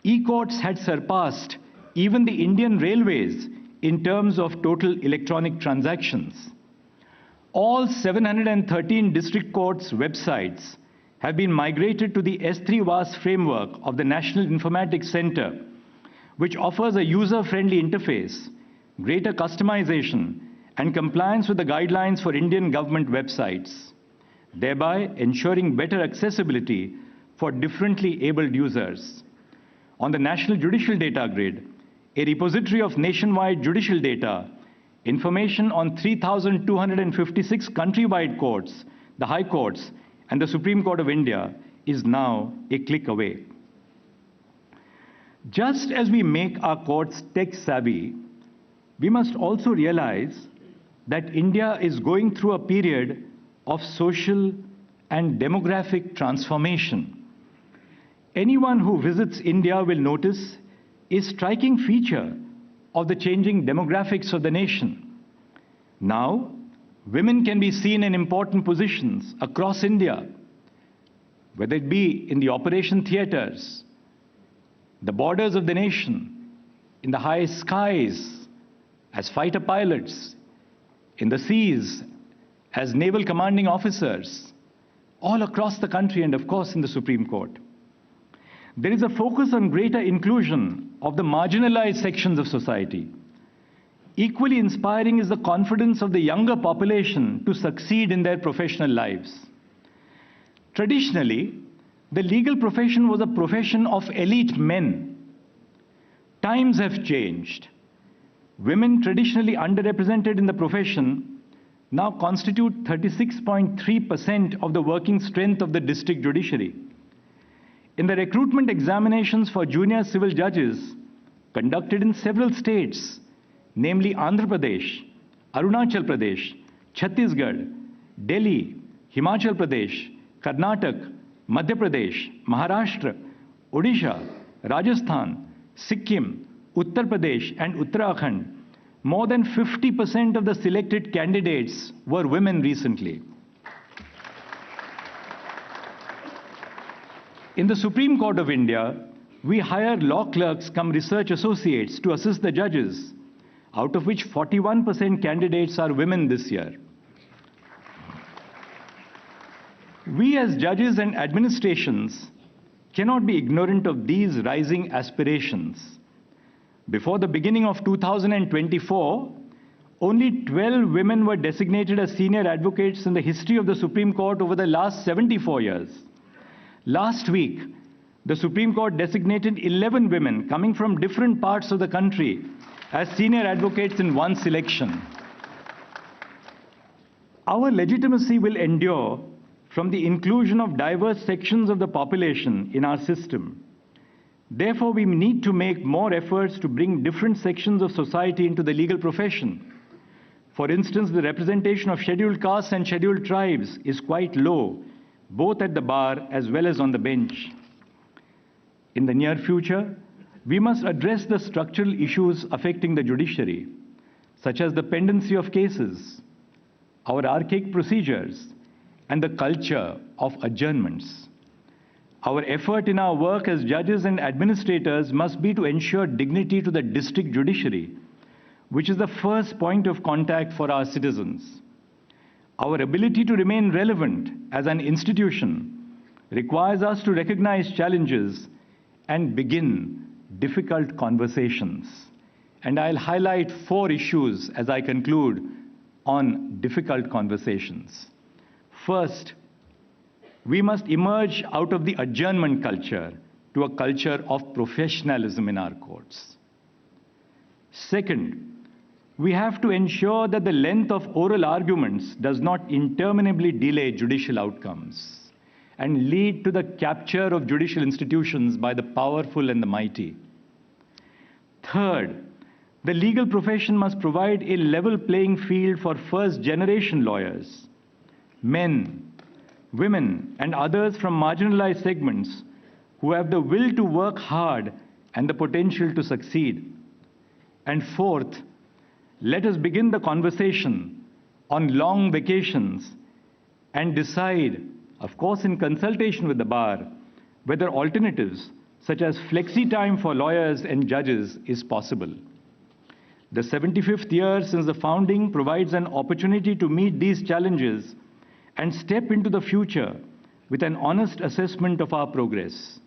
e-courts had surpassed even the Indian Railways in terms of total electronic transactions. All 713 district courts' websites have been migrated to the S3VAS framework of the National Informatics Center, which offers a user-friendly interface, greater customization, and compliance with the guidelines for Indian government websites, thereby ensuring better accessibility for differently abled users. On the National Judicial Data Grid, a repository of nationwide judicial data, information on 3,256 countrywide courts, the High Courts, and the Supreme Court of India is now a click away. Just as we make our courts tech-savvy, we must also realize that India is going through a period of social and demographic transformation. anyone who visits India will notice a striking feature of the changing demographics of the nation. Now, women can be seen in important positions across India, whether it be in the operation theaters, the borders of the nation, in the high skies as fighter pilots, in the seas as naval commanding officers, all across the country and of course in the Supreme Court. There is a focus on greater inclusion of the marginalized sections of society. Equally inspiring is the confidence of the younger population to succeed in their professional lives. Traditionally, the legal profession was a profession of elite men. Times have changed. Women traditionally underrepresented in the profession now constitute 36.3% of the working strength of the district judiciary. In the recruitment examinations for junior civil judges conducted in several states, namely Andhra Pradesh, Arunachal Pradesh, Chhattisgarh, Delhi, Himachal Pradesh, Karnataka, Madhya Pradesh, Maharashtra, Odisha, Rajasthan, Sikkim, Uttar Pradesh and Uttarakhand, more than 50% of the selected candidates were women recently. In the Supreme Court of India, we hire law clerks cum research associates to assist the judges, out of which 41% candidates are women this year. We as judges and administrations cannot be ignorant of these rising aspirations. Before the beginning of 2024, only 12 women were designated as senior advocates in the history of the Supreme Court over the last 74 years. Last week, the Supreme Court designated 11 women coming from different parts of the country as senior advocates in one selection. Our legitimacy will endure from the inclusion of diverse sections of the population in our system. Therefore, we need to make more efforts to bring different sections of society into the legal profession. For instance, the representation of scheduled castes and scheduled tribes is quite low, both at the bar as well as on the bench. In the near future, we must address the structural issues affecting the judiciary, such as the pendency of cases, our archaic procedures, and the culture of adjournments. Our effort in our work as judges and administrators must be to ensure dignity to the district judiciary, which is the first point of contact for our citizens. Our ability to remain relevant as an institution requires us to recognize challenges and begin difficult conversations. And I'll highlight 4 issues as I conclude on difficult conversations. First, we must emerge out of the adjournment culture to a culture of professionalism in our courts. Second, we have to ensure that the length of oral arguments does not interminably delay judicial outcomes and lead to the capture of judicial institutions by the powerful and the mighty. Third, the legal profession must provide a level playing field for first-generation lawyers, men, women, and others from marginalized segments who have the will to work hard and the potential to succeed. And fourth, let us begin the conversation on long vacations and decide, of course in consultation with the bar, whether alternatives such as flexi time for lawyers and judges is possible. The 75th year since the founding provides an opportunity to meet these challenges and step into the future with an honest assessment of our progress.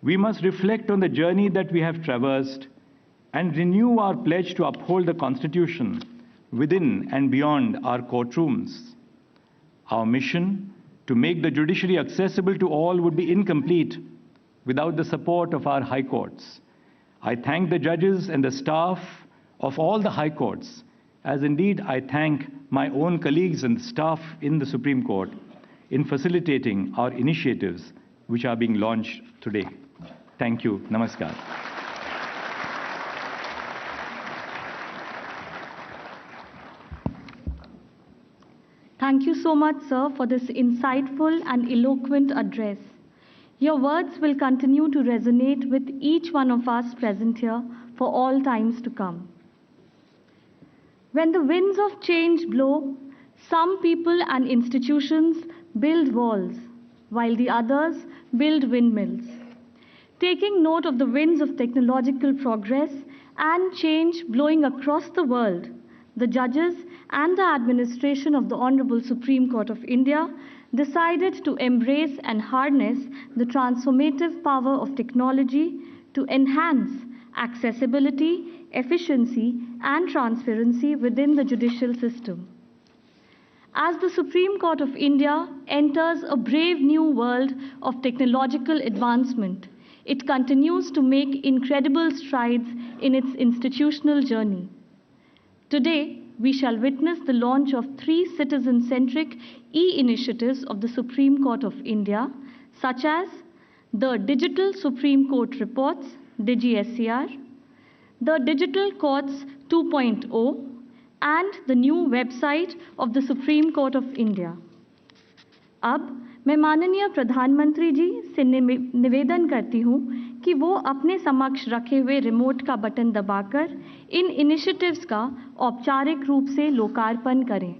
We must reflect on the journey that we have traversed and renew our pledge to uphold the Constitution within and beyond our courtrooms. Our mission to make the judiciary accessible to all would be incomplete without the support of our high courts. I thank the judges and the staff of all the high courts, as indeed I thank my own colleagues and staff in the Supreme Court in facilitating our initiatives which are being launched today. Thank you. Namaskar. Thank you so much, sir, for this insightful and eloquent address. Your words will continue to resonate with each one of us present here for all times to come. When the winds of change blow, some people and institutions build walls, while the others build windmills. Taking note of the winds of technological progress and change blowing across the world, the judges and the administration of the Honorable Supreme Court of India decided to embrace and harness the transformative power of technology to enhance accessibility, efficiency, and transparency within the judicial system. As the Supreme Court of India enters a brave new world of technological advancement, it continues to make incredible strides in its institutional journey. Today, we shall witness the launch of 3 citizen-centric e-initiatives of the Supreme Court of India, such as the Digital Supreme Court Reports, DigiSCR, the Digital Courts 2.0, and the new website of the Supreme Court of India. अब मैं माननीय प्रधानमंत्री जी से निवेदन करती हूँ कि वो अपने समक्ष रखे हुए रिमोट का बटन दबाकर इन इनिशिएटिव्स का औपचारिक रूप से लोकार्पण करें।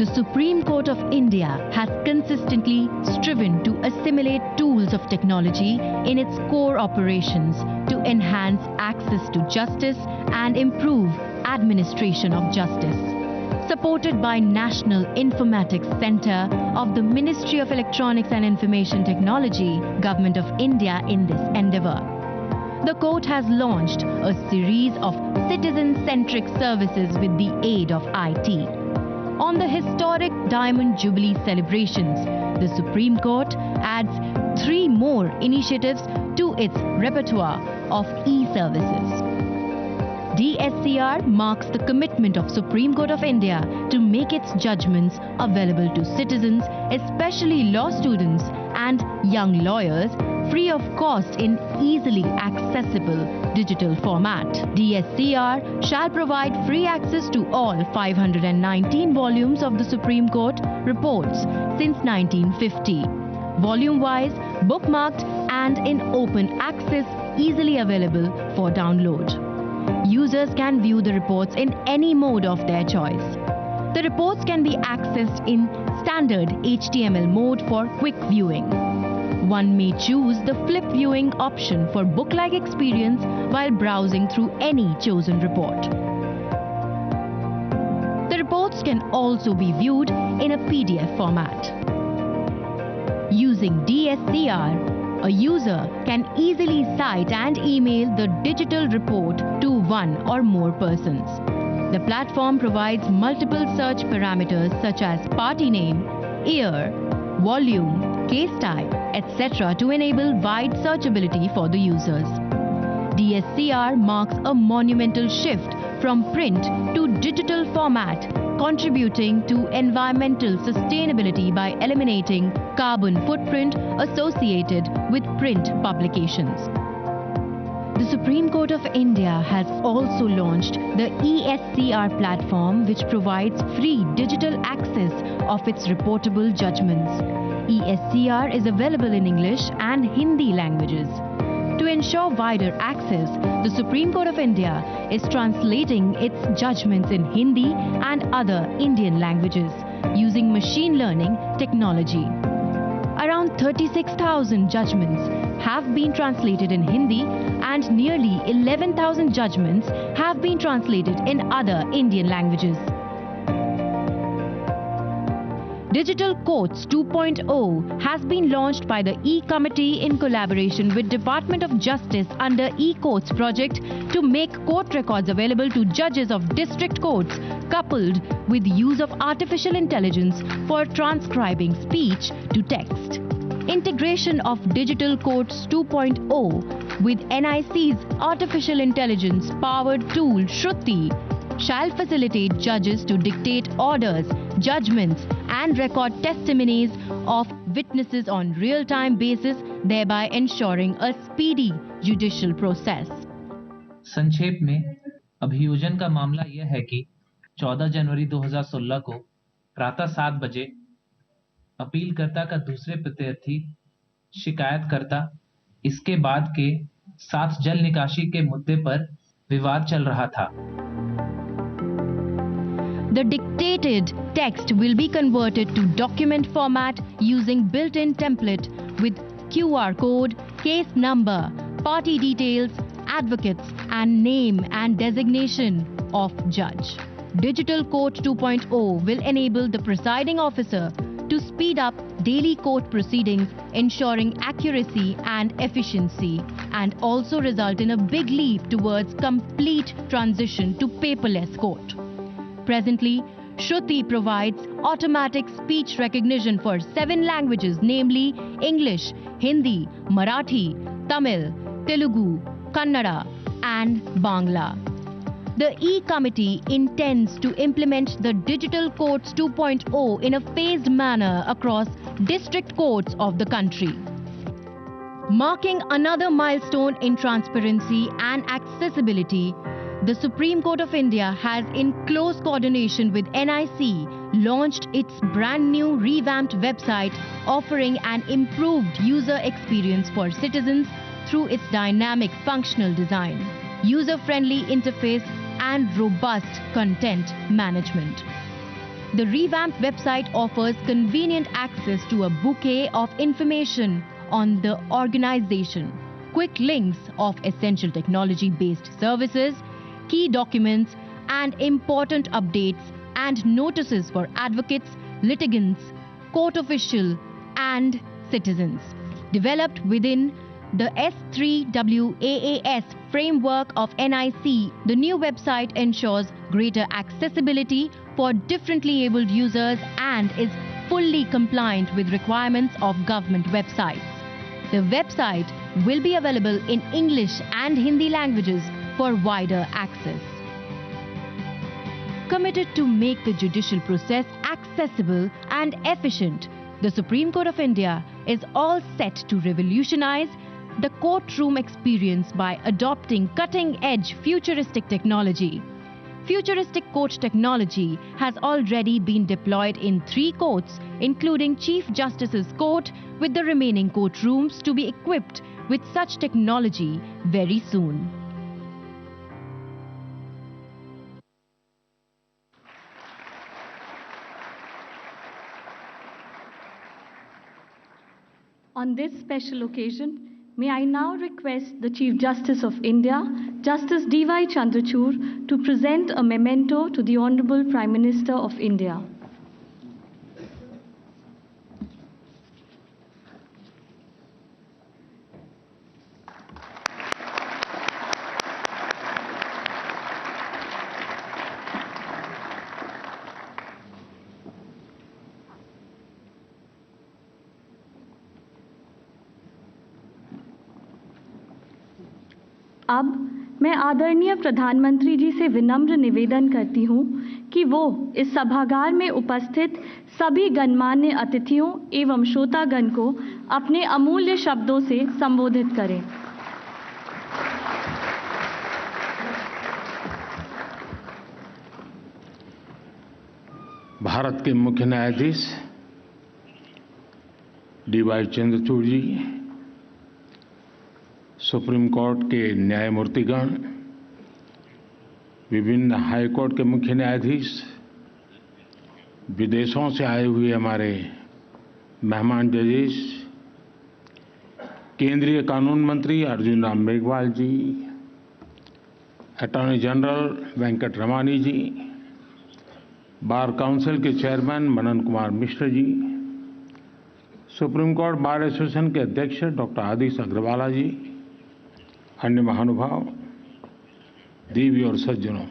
The Supreme Court of India has consistently striven to assimilate tools of technology in its core operations to enhance access to justice and improve administration of justice. Supported by National Informatics Centre of the Ministry of Electronics and Information Technology, Government of India in this endeavour. The court has launched a series of citizen-centric services with the aid of IT. On the historic Diamond Jubilee celebrations, the Supreme Court adds 3 more initiatives to its repertoire of e-services. DSCR marks the commitment of Supreme Court of India to make its judgments available to citizens, especially law students and young lawyers, free of cost in easily accessible digital format. DSCR shall provide free access to all 519 volumes of the Supreme Court reports since 1950. Volume-wise, bookmarked and in open access, easily available for download. Users can view the reports in any mode of their choice. The reports can be accessed in standard HTML mode for quick viewing. One may choose the flip viewing option for book-like experience while browsing through any chosen report. The reports can also be viewed in a PDF format. Using DSCR, a user can easily cite and email the digital report to one or more persons. The platform provides multiple search parameters such as party name, year, volume, case type, etc. to enable wide searchability for the users. DSCR marks a monumental shift from print to digital format, contributing to environmental sustainability by eliminating carbon footprint associated with print publications. The Supreme Court of India has also launched the ESCR platform, which provides free digital access of its reportable judgments. ESCR is available in English and Hindi languages. To ensure wider access, the Supreme Court of India is translating its judgments in Hindi and other Indian languages using machine learning technology. Around 36,000 judgments have been translated in Hindi and nearly 11,000 judgments have been translated in other Indian languages. Digital Courts 2.0 has been launched by the E-Committee in collaboration with Department of Justice under E-Courts project to make court records available to judges of district courts, coupled with use of artificial intelligence for transcribing speech to text. Integration of Digital Courts 2.0 with NIC's artificial intelligence powered tool Shruti shall facilitate judges to dictate orders, judgments, and record testimonies of witnesses on real-time basis, thereby ensuring a speedy judicial process. संक्षेप में अभियोजन का मामला यह है कि 14 जनवरी 2016 को प्रातः 7 बजे अपीलकर्ता का दूसरे प्रत्यर्थी शिकायतकर्ता इसके बाद के साथ जल निकासी के मुद्दे पर विवाद चल रहा था. The dictated text will be converted to document format using built-in template with QR code, case number, party details, advocates, and name and designation of judge. Digital Court 2.0 will enable the presiding officer to speed up daily court proceedings, ensuring accuracy and efficiency, and also result in a big leap towards complete transition to paperless court. Presently, Shruti provides automatic speech recognition for 7 languages, namely English, Hindi, Marathi, Tamil, Telugu, Kannada, and Bangla. The E-Committee intends to implement the Digital Courts 2.0 in a phased manner across district courts of the country. Marking another milestone in transparency and accessibility, the Supreme Court of India has, in close coordination with NIC, launched its brand new revamped website offering an improved user experience for citizens through its dynamic functional design, user-friendly interface, and robust content management. The revamped website offers convenient access to a bouquet of information on the organization, quick links of essential technology-based services, key documents, and important updates and notices for advocates, litigants, court officials, and citizens. Developed within the S3WAAS framework of NIC, the new website ensures greater accessibility for differently abled users and is fully compliant with requirements of government websites. The website will be available in English and Hindi languages for wider access. Committed to make the judicial process accessible and efficient, the Supreme Court of India is all set to revolutionize the courtroom experience by adopting cutting-edge futuristic technology. Futuristic court technology has already been deployed in 3 courts, including Chief Justice's Court, with the remaining courtrooms to be equipped with such technology very soon. On this special occasion, may I now request the Chief Justice of India, Justice D.Y. Chandrachud, to present a memento to the Honorable Prime Minister of India. अब मैं आदरणीय प्रधानमंत्री जी से विनम्र निवेदन करती हूं कि वो इस सभागार में उपस्थित सभी गणमान्य अतिथियों एवं श्रोतागण को अपने अमूल्य शब्दों से संबोधित करें। भारत के मुख्य न्यायाधीश डी.वाई. चंद्रचूड़ जी, सुप्रीम कोर्ट के न्यायमूर्तिगण, विभिन्न हाई कोर्ट के मुख्य न्यायाधीश, विदेशों से आए हुए हमारे मेहमान जजेस, केंद्रीय कानून मंत्री अर्जुन राम मेघवाल जी, अटॉर्नी जनरल वेंकट रमानी जी, बार काउंसिल के chairman Manan Kumar Mishra ji, supreme court bar association के अध्यक्ष डॉक्टर आदिश अग्रवाला जी, अन्य महानुभाव, देवी और सज्जनों,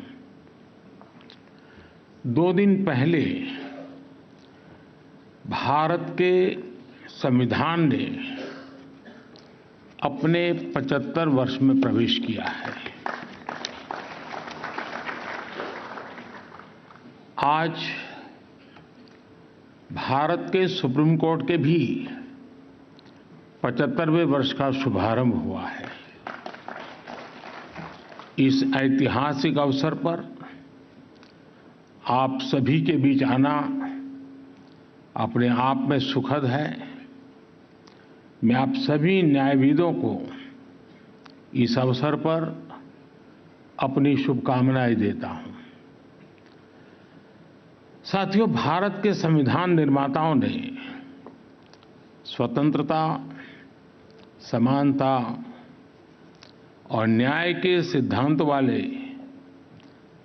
2 दिन पहले भारत के संविधान ने अपने 75 वर्ष में प्रवेश किया है। आज भारत के सुप्रीम कोर्ट के भी 75वें वर्ष का शुभारंभ हुआ है। इस ऐतिहासिक अवसर पर आप सभी के बीच आना अपने आप में सुखद है। मैं आप सभी न्यायविदों को इस अवसर पर अपनी शुभकामनाएं देता हूं। साथियों, भारत के संविधान निर्माताओं ने स्वतंत्रता, समानता और न्याय के सिद्धांत वाले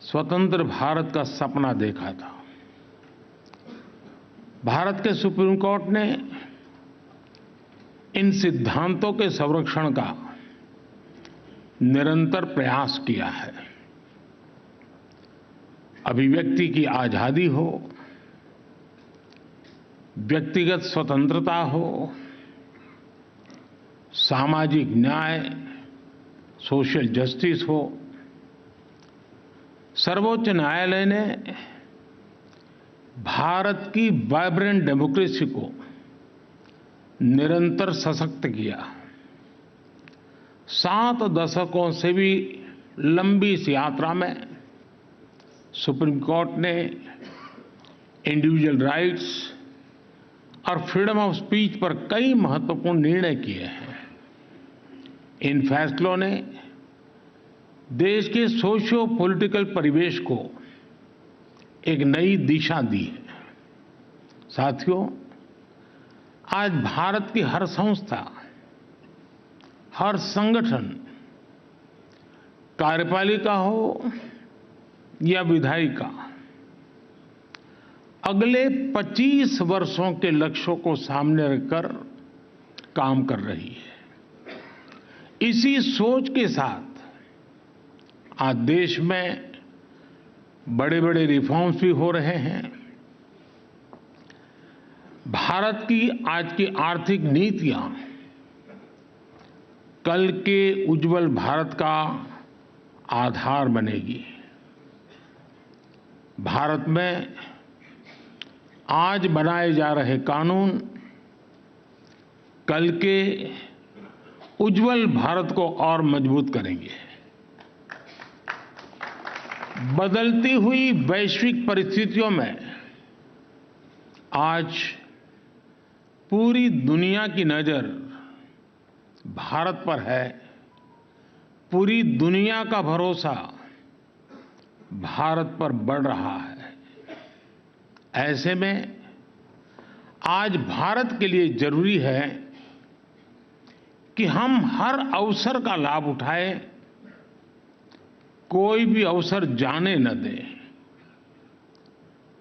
स्वतंत्र भारत का सपना देखा था। भारत के सुप्रीम कोर्ट ने इन सिद्धांतों के संरक्षण का निरंतर प्रयास किया है। अभिव्यक्ति की आजादी हो, व्यक्तिगत स्वतंत्रता हो, सामाजिक न्याय, सोशल जस्टिस हो, सर्वोच्च न्यायालय ने भारत की वाइब्रेंट डेमोक्रेसी को निरंतर सशक्त किया। 7 दशकों से भी लंबी इस यात्रा में सुप्रीम कोर्ट ने इंडिविजुअल राइट्स और फ्रीडम ऑफ स्पीच पर कई महत्वपूर्ण निर्णय किए हैं। इन फैसलों ने देश के सोशियो पॉलिटिकल परिवेश को एक नई दिशा दी है। साथियों, आज भारत की हर संस्था, हर संगठन, कार्यपालिका हो या विधायिका, अगले 25 वर्षों के लक्ष्यों को सामने रखकर काम कर रही है। इसी सोच के साथ आज देश में बड़े बड़े रिफॉर्म्स भी हो रहे हैं। भारत की आज की आर्थिक नीतियां कल के उज्जवल भारत का आधार बनेगी। भारत में आज बनाए जा रहे कानून कल के उज्जवल भारत को और मजबूत करेंगे। बदलती हुई वैश्विक परिस्थितियों में आज पूरी दुनिया की नजर भारत पर है। पूरी दुनिया का भरोसा भारत पर बढ़ रहा है। ऐसे में आज भारत के लिए जरूरी है कि हम हर अवसर का लाभ उठाएं, कोई भी अवसर जाने न दें।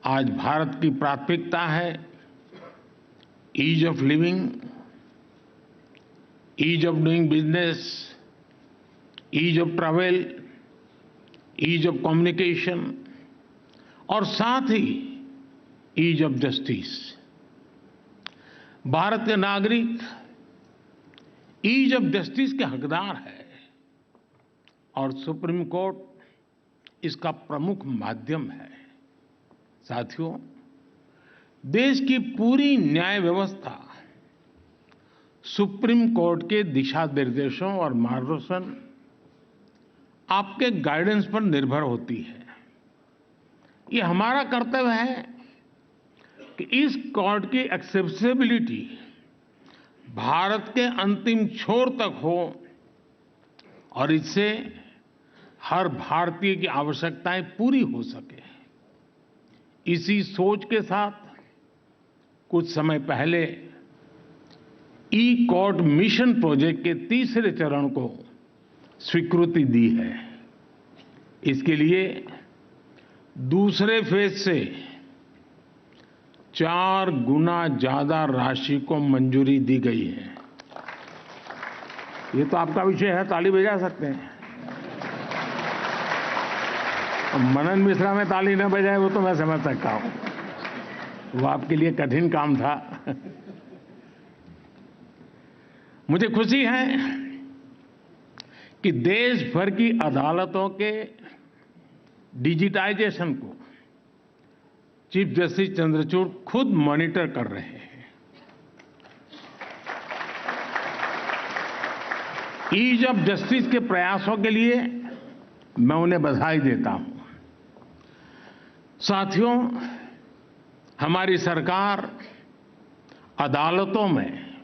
आज भारत की प्राथमिकता है ease of living, ease of doing business, ease of travel, ease of communication और साथ ही ईज ऑफ जस्टिस। भारत के नागरिक ईज ऑफ जस्टिस के हकदार है और सुप्रीम कोर्ट इसका प्रमुख माध्यम है। साथियों, देश की पूरी न्याय व्यवस्था सुप्रीम कोर्ट के दिशा निर्देशों और मार्गदर्शन, आपके गाइडेंस पर निर्भर होती है। ये हमारा कर्तव्य है कि इस कोर्ट की एक्सेसिबिलिटी भारत के अंतिम छोर तक हो और इससे हर भारतीय की आवश्यकताएं पूरी हो सके। इसी सोच के साथ कुछ समय पहले ई कोर्ट मिशन प्रोजेक्ट के तीसरे चरण को स्वीकृति दी है। इसके लिए दूसरे फेज से 4 गुना ज्यादा राशि को मंजूरी दी गई है। ये तो आपका विषय है, ताली बजा सकते हैं। मनन मिश्रा में ताली न बजाए वो तो मैं समझ सकता हूं, वो आपके लिए कठिन काम था। मुझे खुशी है कि देश भर की अदालतों के डिजिटाइजेशन को चीफ जस्टिस चंद्रचूड़ खुद मॉनिटर कर रहे हैं। ईज ऑफ जस्टिस के प्रयासों के लिए मैं उन्हें बधाई देता हूं। साथियों, हमारी सरकार अदालतों में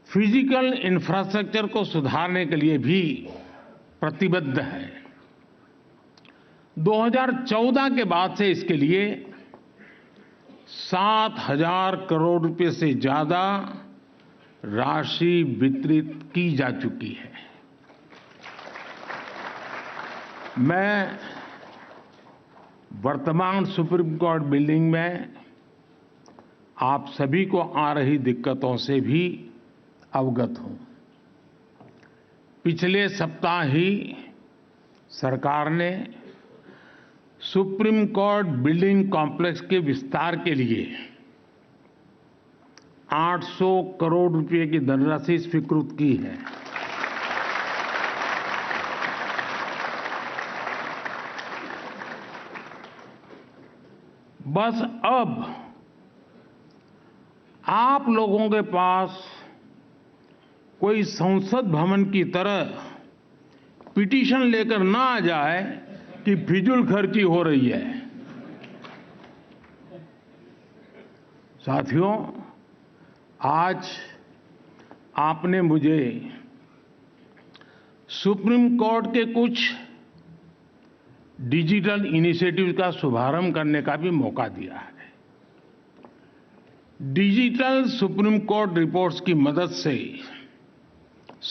फिजिकल इंफ्रास्ट्रक्चर को सुधारने के लिए भी प्रतिबद्ध है। 2014 के बाद से इसके लिए 7,000 करोड़ रुपए से ज्यादा राशि वितरित की जा चुकी है। मैं वर्तमान सुप्रीम कोर्ट बिल्डिंग में आप सभी को आ रही दिक्कतों से भी अवगत हूं। पिछले सप्ताह ही सरकार ने सुप्रीम कोर्ट बिल्डिंग कॉम्प्लेक्स के विस्तार के लिए 800 करोड़ रुपए की धनराशि स्वीकृत की है। बस अब आप लोगों के पास कोई संसद भवन की तरह पिटीशन लेकर ना आ जाए कि फिजूल खर्ची हो रही है। साथियों, आज आपने मुझे सुप्रीम कोर्ट के कुछ डिजिटल इनिशिएटिव का शुभारंभ करने का भी मौका दिया है। डिजिटल सुप्रीम कोर्ट रिपोर्ट्स की मदद से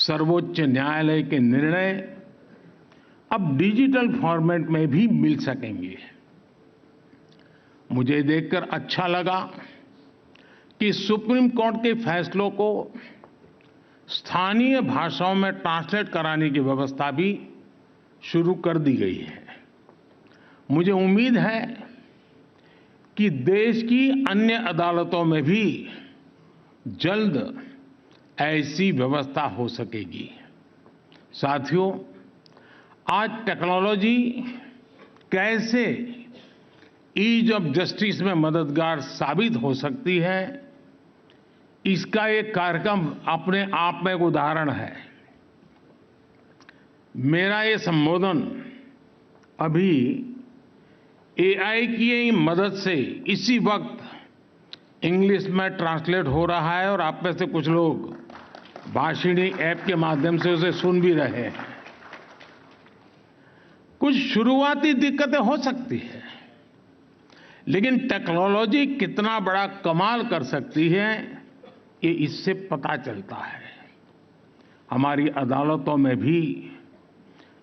सर्वोच्च न्यायालय के निर्णय अब डिजिटल फॉर्मेट में भी मिल सकेंगे। मुझे देखकर अच्छा लगा कि सुप्रीम कोर्ट के फैसलों को स्थानीय भाषाओं में ट्रांसलेट कराने की व्यवस्था भी शुरू कर दी गई है। मुझे उम्मीद है कि देश की अन्य अदालतों में भी जल्द ऐसी व्यवस्था हो सकेगी। साथियों, आज टेक्नोलॉजी कैसे ईज ऑफ जस्टिस में मददगार साबित हो सकती है, इसका एक कार्यक्रम अपने आप में एक उदाहरण है। मेरा ये संबोधन अभी एआई की मदद से इसी वक्त इंग्लिश में ट्रांसलेट हो रहा है और आप में से कुछ लोग भाषिणी ऐप के माध्यम से उसे सुन भी रहे हैं। कुछ शुरुआती दिक्कतें हो सकती है, लेकिन टेक्नोलॉजी कितना बड़ा कमाल कर सकती है ये इससे पता चलता है। हमारी अदालतों में भी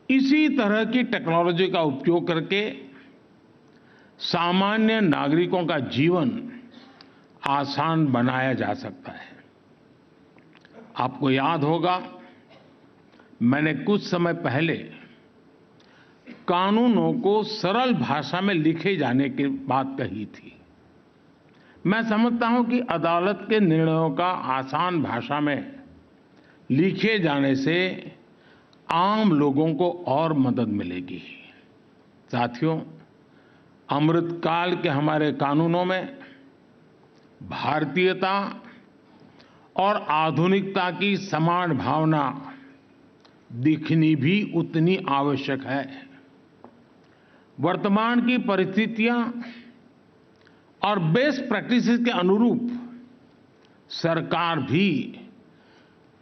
इसी तरह की टेक्नोलॉजी का उपयोग करके सामान्य नागरिकों का जीवन आसान बनाया जा सकता है। आपको याद होगा, मैंने कुछ समय पहले कानूनों को सरल भाषा में लिखे जाने की बात कही थी। मैं समझता हूं कि अदालत के निर्णयों का आसान भाषा में लिखे जाने से आम लोगों को और मदद मिलेगी। साथियों, अमृतकाल के हमारे कानूनों में भारतीयता और आधुनिकता की समान भावना दिखनी भी उतनी आवश्यक है। वर्तमान की परिस्थितियां और बेस्ट प्रैक्टिसेस के अनुरूप सरकार भी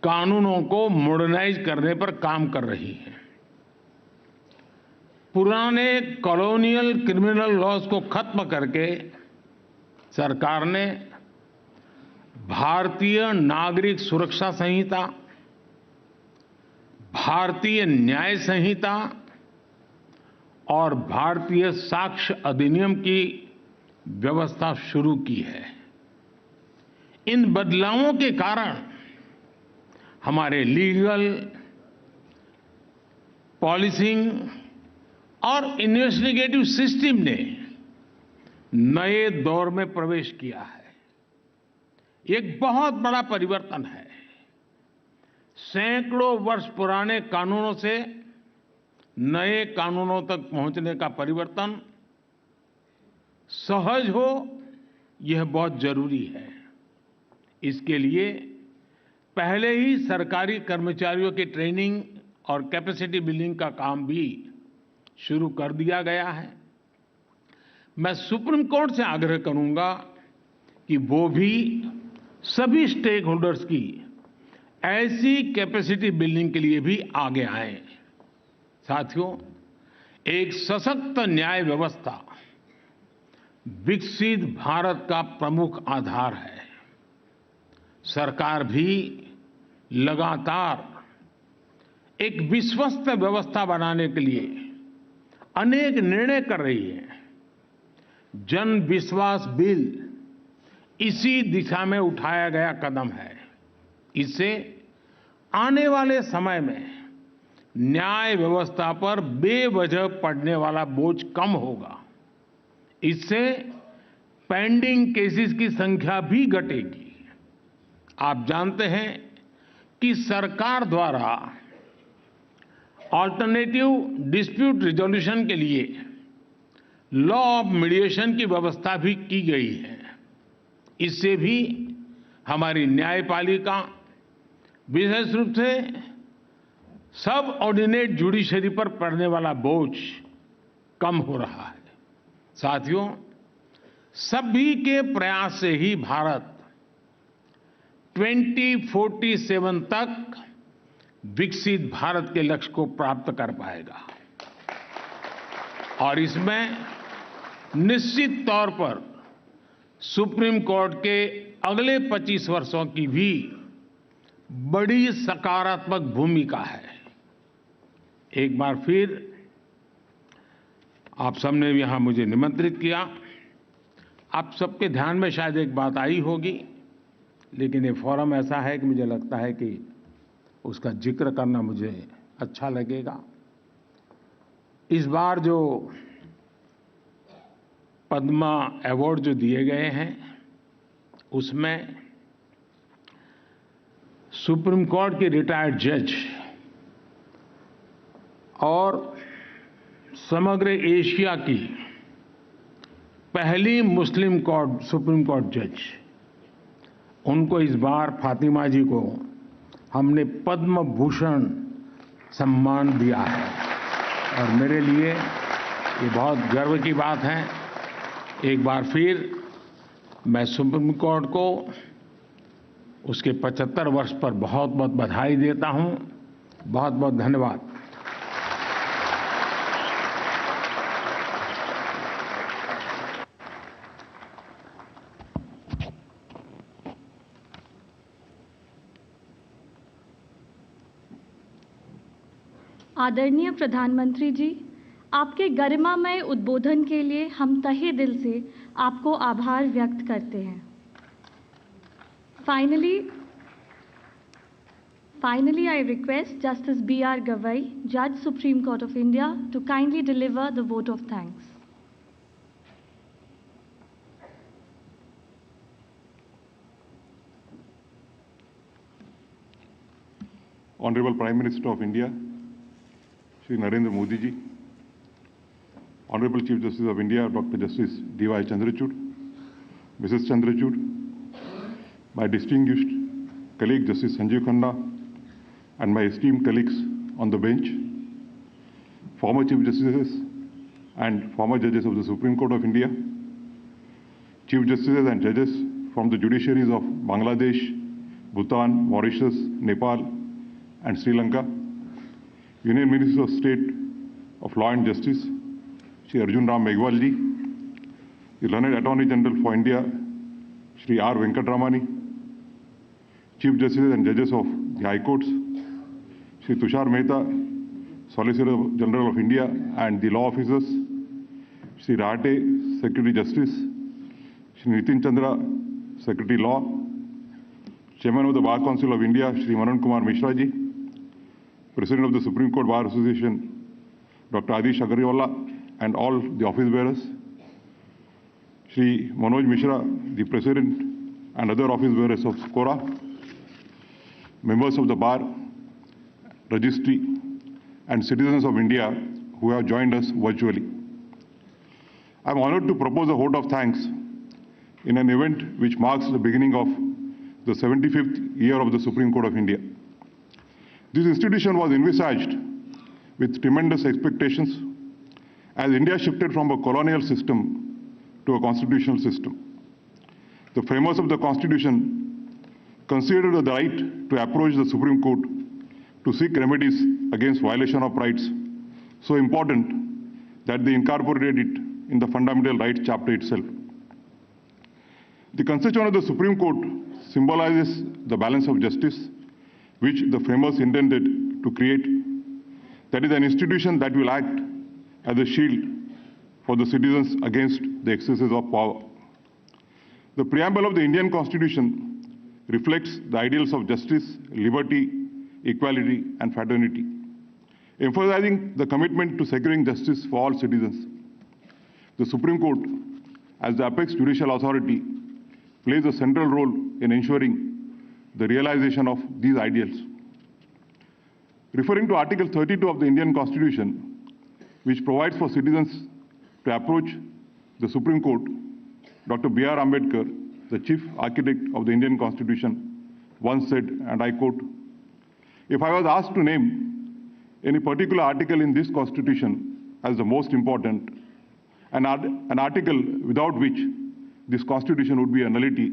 कानूनों को मॉडर्नाइज करने पर काम कर रही है। पुराने कॉलोनियल क्रिमिनल लॉज को खत्म करके सरकार ने भारतीय नागरिक सुरक्षा संहिता, भारतीय न्याय संहिता और भारतीय साक्ष्य अधिनियम की व्यवस्था शुरू की है। इन बदलावों के कारण हमारे लीगल, पॉलिसिंग और इन्वेस्टिगेटिव सिस्टम ने नए दौर में प्रवेश किया है। एक बहुत बड़ा परिवर्तन है। सैकड़ों वर्ष पुराने कानूनों से नए कानूनों तक पहुंचने का परिवर्तन सहज हो, यह बहुत जरूरी है। इसके लिए पहले ही सरकारी कर्मचारियों की ट्रेनिंग और कैपेसिटी बिल्डिंग का काम भी शुरू कर दिया गया है। मैं सुप्रीम कोर्ट से आग्रह करूंगा कि वो भी सभी स्टेक होल्डर्स की ऐसी कैपेसिटी बिल्डिंग के लिए भी आगे आए। साथियों, एक सशक्त न्याय व्यवस्था विकसित भारत का प्रमुख आधार है। सरकार भी लगातार एक विश्वस्त व्यवस्था बनाने के लिए अनेक निर्णय कर रही है। जन विश्वास बिल इसी दिशा में उठाया गया कदम है। इससे आने वाले समय में न्याय व्यवस्था पर बेवजह पड़ने वाला बोझ कम होगा। इससे पेंडिंग केसेस की संख्या भी घटेगी। आप जानते हैं कि सरकार द्वारा ऑल्टरनेटिव डिस्प्यूट रिजोल्यूशन के लिए लॉ ऑफ मीडिएशन की व्यवस्था भी की गई है। इससे भी हमारी न्यायपालिका, विशेष रूप से सब ऑर्डिनेट जुडिशरी पर पड़ने वाला बोझ कम हो रहा है। साथियों, सभी के प्रयास से ही भारत 2047 तक विकसित भारत के लक्ष्य को प्राप्त कर पाएगा। और इसमें निश्चित तौर पर सुप्रीम कोर्ट के अगले 25 वर्षों की भी बड़ी सकारात्मक भूमिका है। एक बार फिर आप सबने यहां मुझे निमंत्रित किया। आप सबके ध्यान में शायद एक बात आई होगी, लेकिन ये फोरम ऐसा है कि मुझे लगता है कि उसका जिक्र करना मुझे अच्छा लगेगा। इस बार जो पद्मा अवार्ड जो दिए गए हैं, उसमें सुप्रीम कोर्ट के रिटायर्ड जज और समग्र एशिया की पहली मुस्लिम सुप्रीम कोर्ट जज, उनको इस बार फातिमा जी को हमने पद्म भूषण सम्मान दिया है। और मेरे लिए ये बहुत गर्व की बात है। एक बार फिर मैं सुप्रीम कोर्ट को उसके 75 वर्ष पर बहुत बहुत बधाई देता हूं। बहुत बहुत धन्यवाद। आदरणीय प्रधानमंत्री जी, आपके गरिमामय उद्बोधन के लिए हम तहे दिल से आपको आभार व्यक्त करते हैं। Finally, I request Justice B.R. Gavai, Judge Supreme Court of India, to kindly deliver the vote of thanks. Honorable Prime Minister of India, Shri Narendra Modi ji, Honorable Chief Justice of India, Dr. Justice D.Y. Chandrachud, Mrs. Chandrachud, my distinguished colleague Justice Sanjeev Khanna, and my esteemed colleagues on the bench, former Chief Justices and former judges of the Supreme Court of India, Chief Justices and judges from the judiciaries of Bangladesh, Bhutan, Mauritius, Nepal, and Sri Lanka, Union Minister of State of Law and Justice, Shri Arjun Ram Meghwal ji, the Learned Attorney General for India, Shri R. Venkatramani, Chief Justices and Judges of the High Courts, Shri Tushar Mehta, Solicitor General of India and the Law Officers, Shri Rahate, Secretary Justice, Shri Nitin Chandra, Secretary Law, Chairman of the Bar Council of India, Shri Manan Kumar Mishra ji, President of the Supreme Court Bar Association, Dr. Adish Agariwala, and all the office bearers, Shri Manoj Mishra, the President and other office bearers of SCORA, members of the Bar, Registry, and citizens of India who have joined us virtually. I am honored to propose a vote of thanks in an event which marks the beginning of the 75th year of the Supreme Court of India. This institution was envisaged with tremendous expectations as India shifted from a colonial system to a constitutional system. The framers of the Constitution considered the right to approach the Supreme Court to seek remedies against violation of rights so important that they incorporated it in the Fundamental Rights chapter itself. The constitution of the Supreme Court symbolizes the balance of justice which the framers intended to create. That is an institution that will act as a shield for the citizens against the excesses of power. The preamble of the Indian Constitution reflects the ideals of justice, liberty, equality, and fraternity, emphasizing the commitment to securing justice for all citizens. The Supreme Court, as the apex judicial authority, plays a central role in ensuring the realization of these ideals. Referring to Article 32 of the Indian Constitution, which provides for citizens to approach the Supreme Court, Dr. B.R. Ambedkar, the chief architect of the Indian Constitution, once said, and I quote, "If I was asked to name any particular article in this Constitution as the most important, an article without which this Constitution would be a nullity,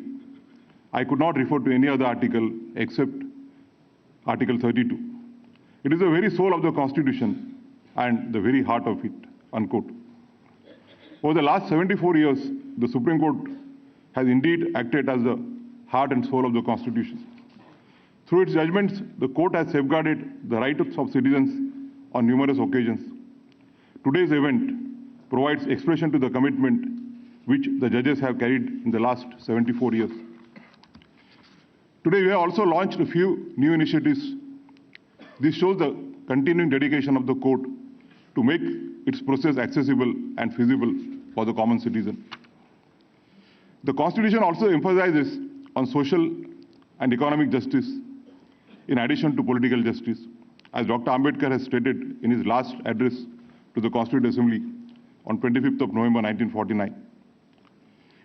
I could not refer to any other article except Article 32. It is the very soul of the Constitution and the very heart of it," unquote. Over the last 74 years, the Supreme Court has indeed acted as the heart and soul of the Constitution. Through its judgments, the court has safeguarded the rights of citizens on numerous occasions. Today's event provides expression to the commitment which the judges have carried in the last 74 years. Today, we have also launched a few new initiatives. This shows the continuing dedication of the court to make its process accessible and feasible for the common citizen. The Constitution also emphasizes on social and economic justice in addition to political justice, as Dr. Ambedkar has stated in his last address to the Constituent Assembly on 25th of November 1949.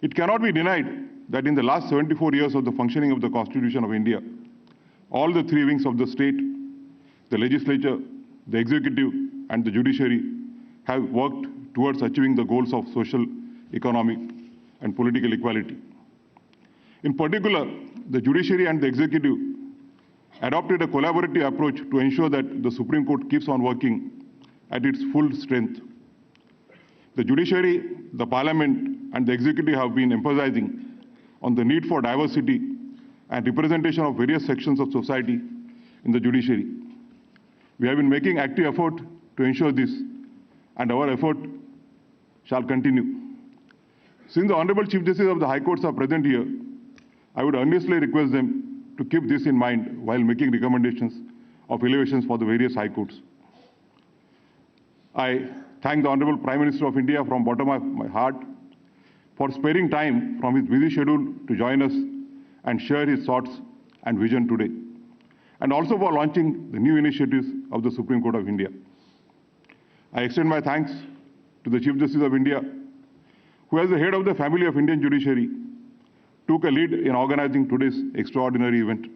It cannot be denied that in the last 74 years of the functioning of the Constitution of India, all the three wings of the state, the legislature, the executive, and the judiciary have worked towards achieving the goals of social, economic, and political equality. In particular, the judiciary and the executive adopted a collaborative approach to ensure that the Supreme Court keeps on working at its full strength. The judiciary, the parliament, and the executive have been emphasizing on the need for diversity and representation of various sections of society in the judiciary. We have been making active effort to ensure this, and our effort shall continue. Since the Honorable Chief Justice of the High Courts are present here, I would earnestly request them to keep this in mind while making recommendations of elevations for the various High Courts. I thank the Honorable Prime Minister of India from the bottom of my heart for sparing time from his busy schedule to join us and share his thoughts and vision today, and also for launching the new initiatives of the Supreme Court of India. I extend my thanks to the Chief Justice of India, who as the head of the family of Indian judiciary, took a lead in organizing today's extraordinary event.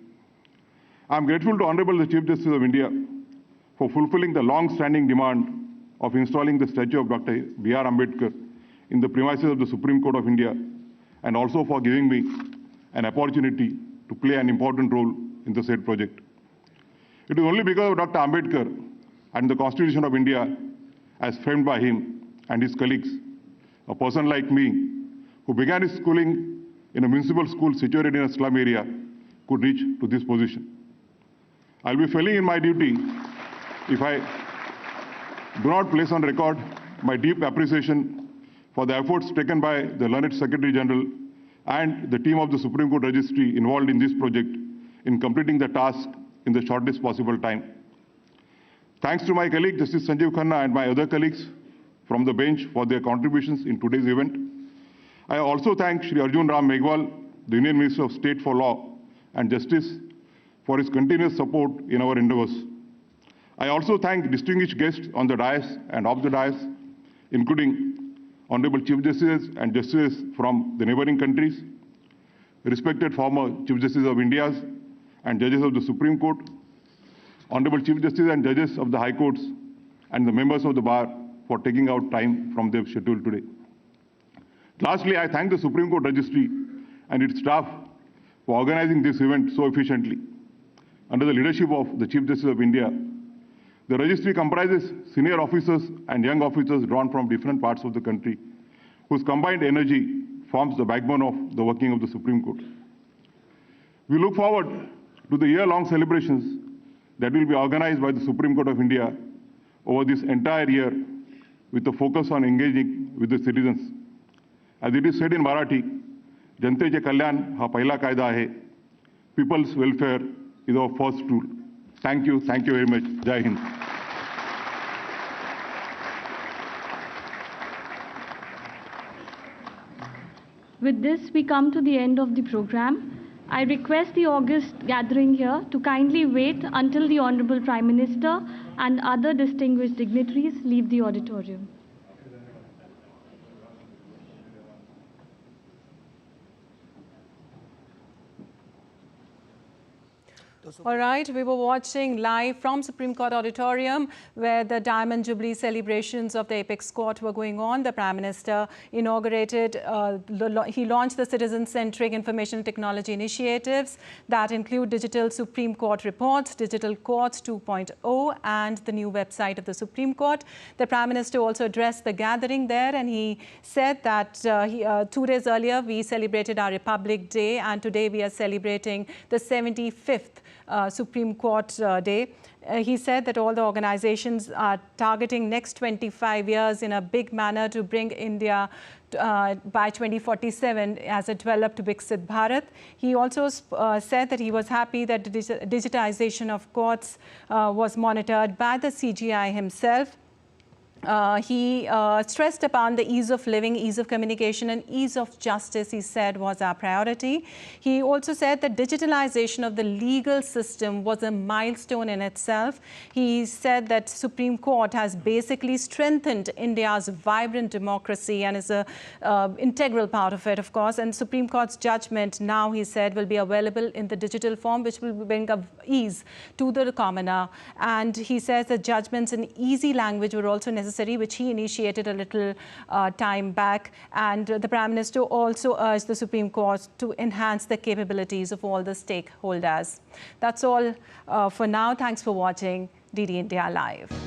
I am grateful to Honorable the Chief Justice of India for fulfilling the long-standing demand of installing the statue of Dr. B.R. Ambedkar in the premises of the Supreme Court of India, and also for giving me an opportunity to play an important role in the said project. It is only because of Dr. Ambedkar and the Constitution of India as framed by him and his colleagues, a person like me, who began his schooling in a municipal school situated in a slum area, could reach to this position. I'll be failing in my duty if I do not place on record my deep appreciation for the efforts taken by the learned Secretary General and the team of the Supreme Court Registry involved in this project in completing the task in the shortest possible time. Thanks to my colleague Justice Sanjeev Khanna and my other colleagues from the bench for their contributions in today's event. I also thank Shri Arjun Ram Meghwal, the Union Minister of State for Law and Justice, for his continuous support in our endeavors. I also thank distinguished guests on the dais and off the dais, including Honorable Chief Justices and Justices from the neighboring countries, respected former Chief Justices of India and judges of the Supreme Court, Honorable Chief Justices and judges of the High Courts, and the members of the bar for taking out time from their schedule today. Lastly, I thank the Supreme Court Registry and its staff for organizing this event so efficiently. Under the leadership of the Chief Justice of India, the registry comprises senior officers and young officers drawn from different parts of the country, whose combined energy forms the backbone of the working of the Supreme Court. We look forward to the year-long celebrations that will be organized by the Supreme Court of India over this entire year with a focus on engaging with the citizens. As it is said in Marathi, जनतेचे कल्याण हा पहिला कायदा आहे. People's welfare is our first rule. Thank you very much. Jai Hind. With this, we come to the end of the program. I request the august gathering here to kindly wait until the Honorable Prime Minister and other distinguished dignitaries leave the auditorium. All right, we were watching live from Supreme Court Auditorium where the Diamond Jubilee celebrations of the Apex Court were going on. The Prime Minister inaugurated, he launched the citizen-centric information technology initiatives that include digital Supreme Court reports, Digital Courts 2.0 and the new website of the Supreme Court. The Prime Minister also addressed the gathering there and he said that 2 days earlier we celebrated our Republic Day and today we are celebrating the 75th Supreme Court Day. He said that all the organizations are targeting next 25 years in a big manner to bring India by 2047 as a developed Viksit Bharat. He also said that he was happy that the digitization of courts was monitored by the CGI himself. He stressed upon the ease of living, ease of communication and ease of justice, he said, was our priority. He also said that digitalization of the legal system was a milestone in itself. He said that Supreme Court has basically strengthened India's vibrant democracy and is an integral part of it, of course. And Supreme Court's judgment now, he said, will be available in the digital form, which will bring ease to the commoner. And he says that judgments in easy language were also necessary, which he initiated a little time back. And the Prime Minister also urged the Supreme Court to enhance the capabilities of all the stakeholders. That's all for now. Thanks for watching DD India Live.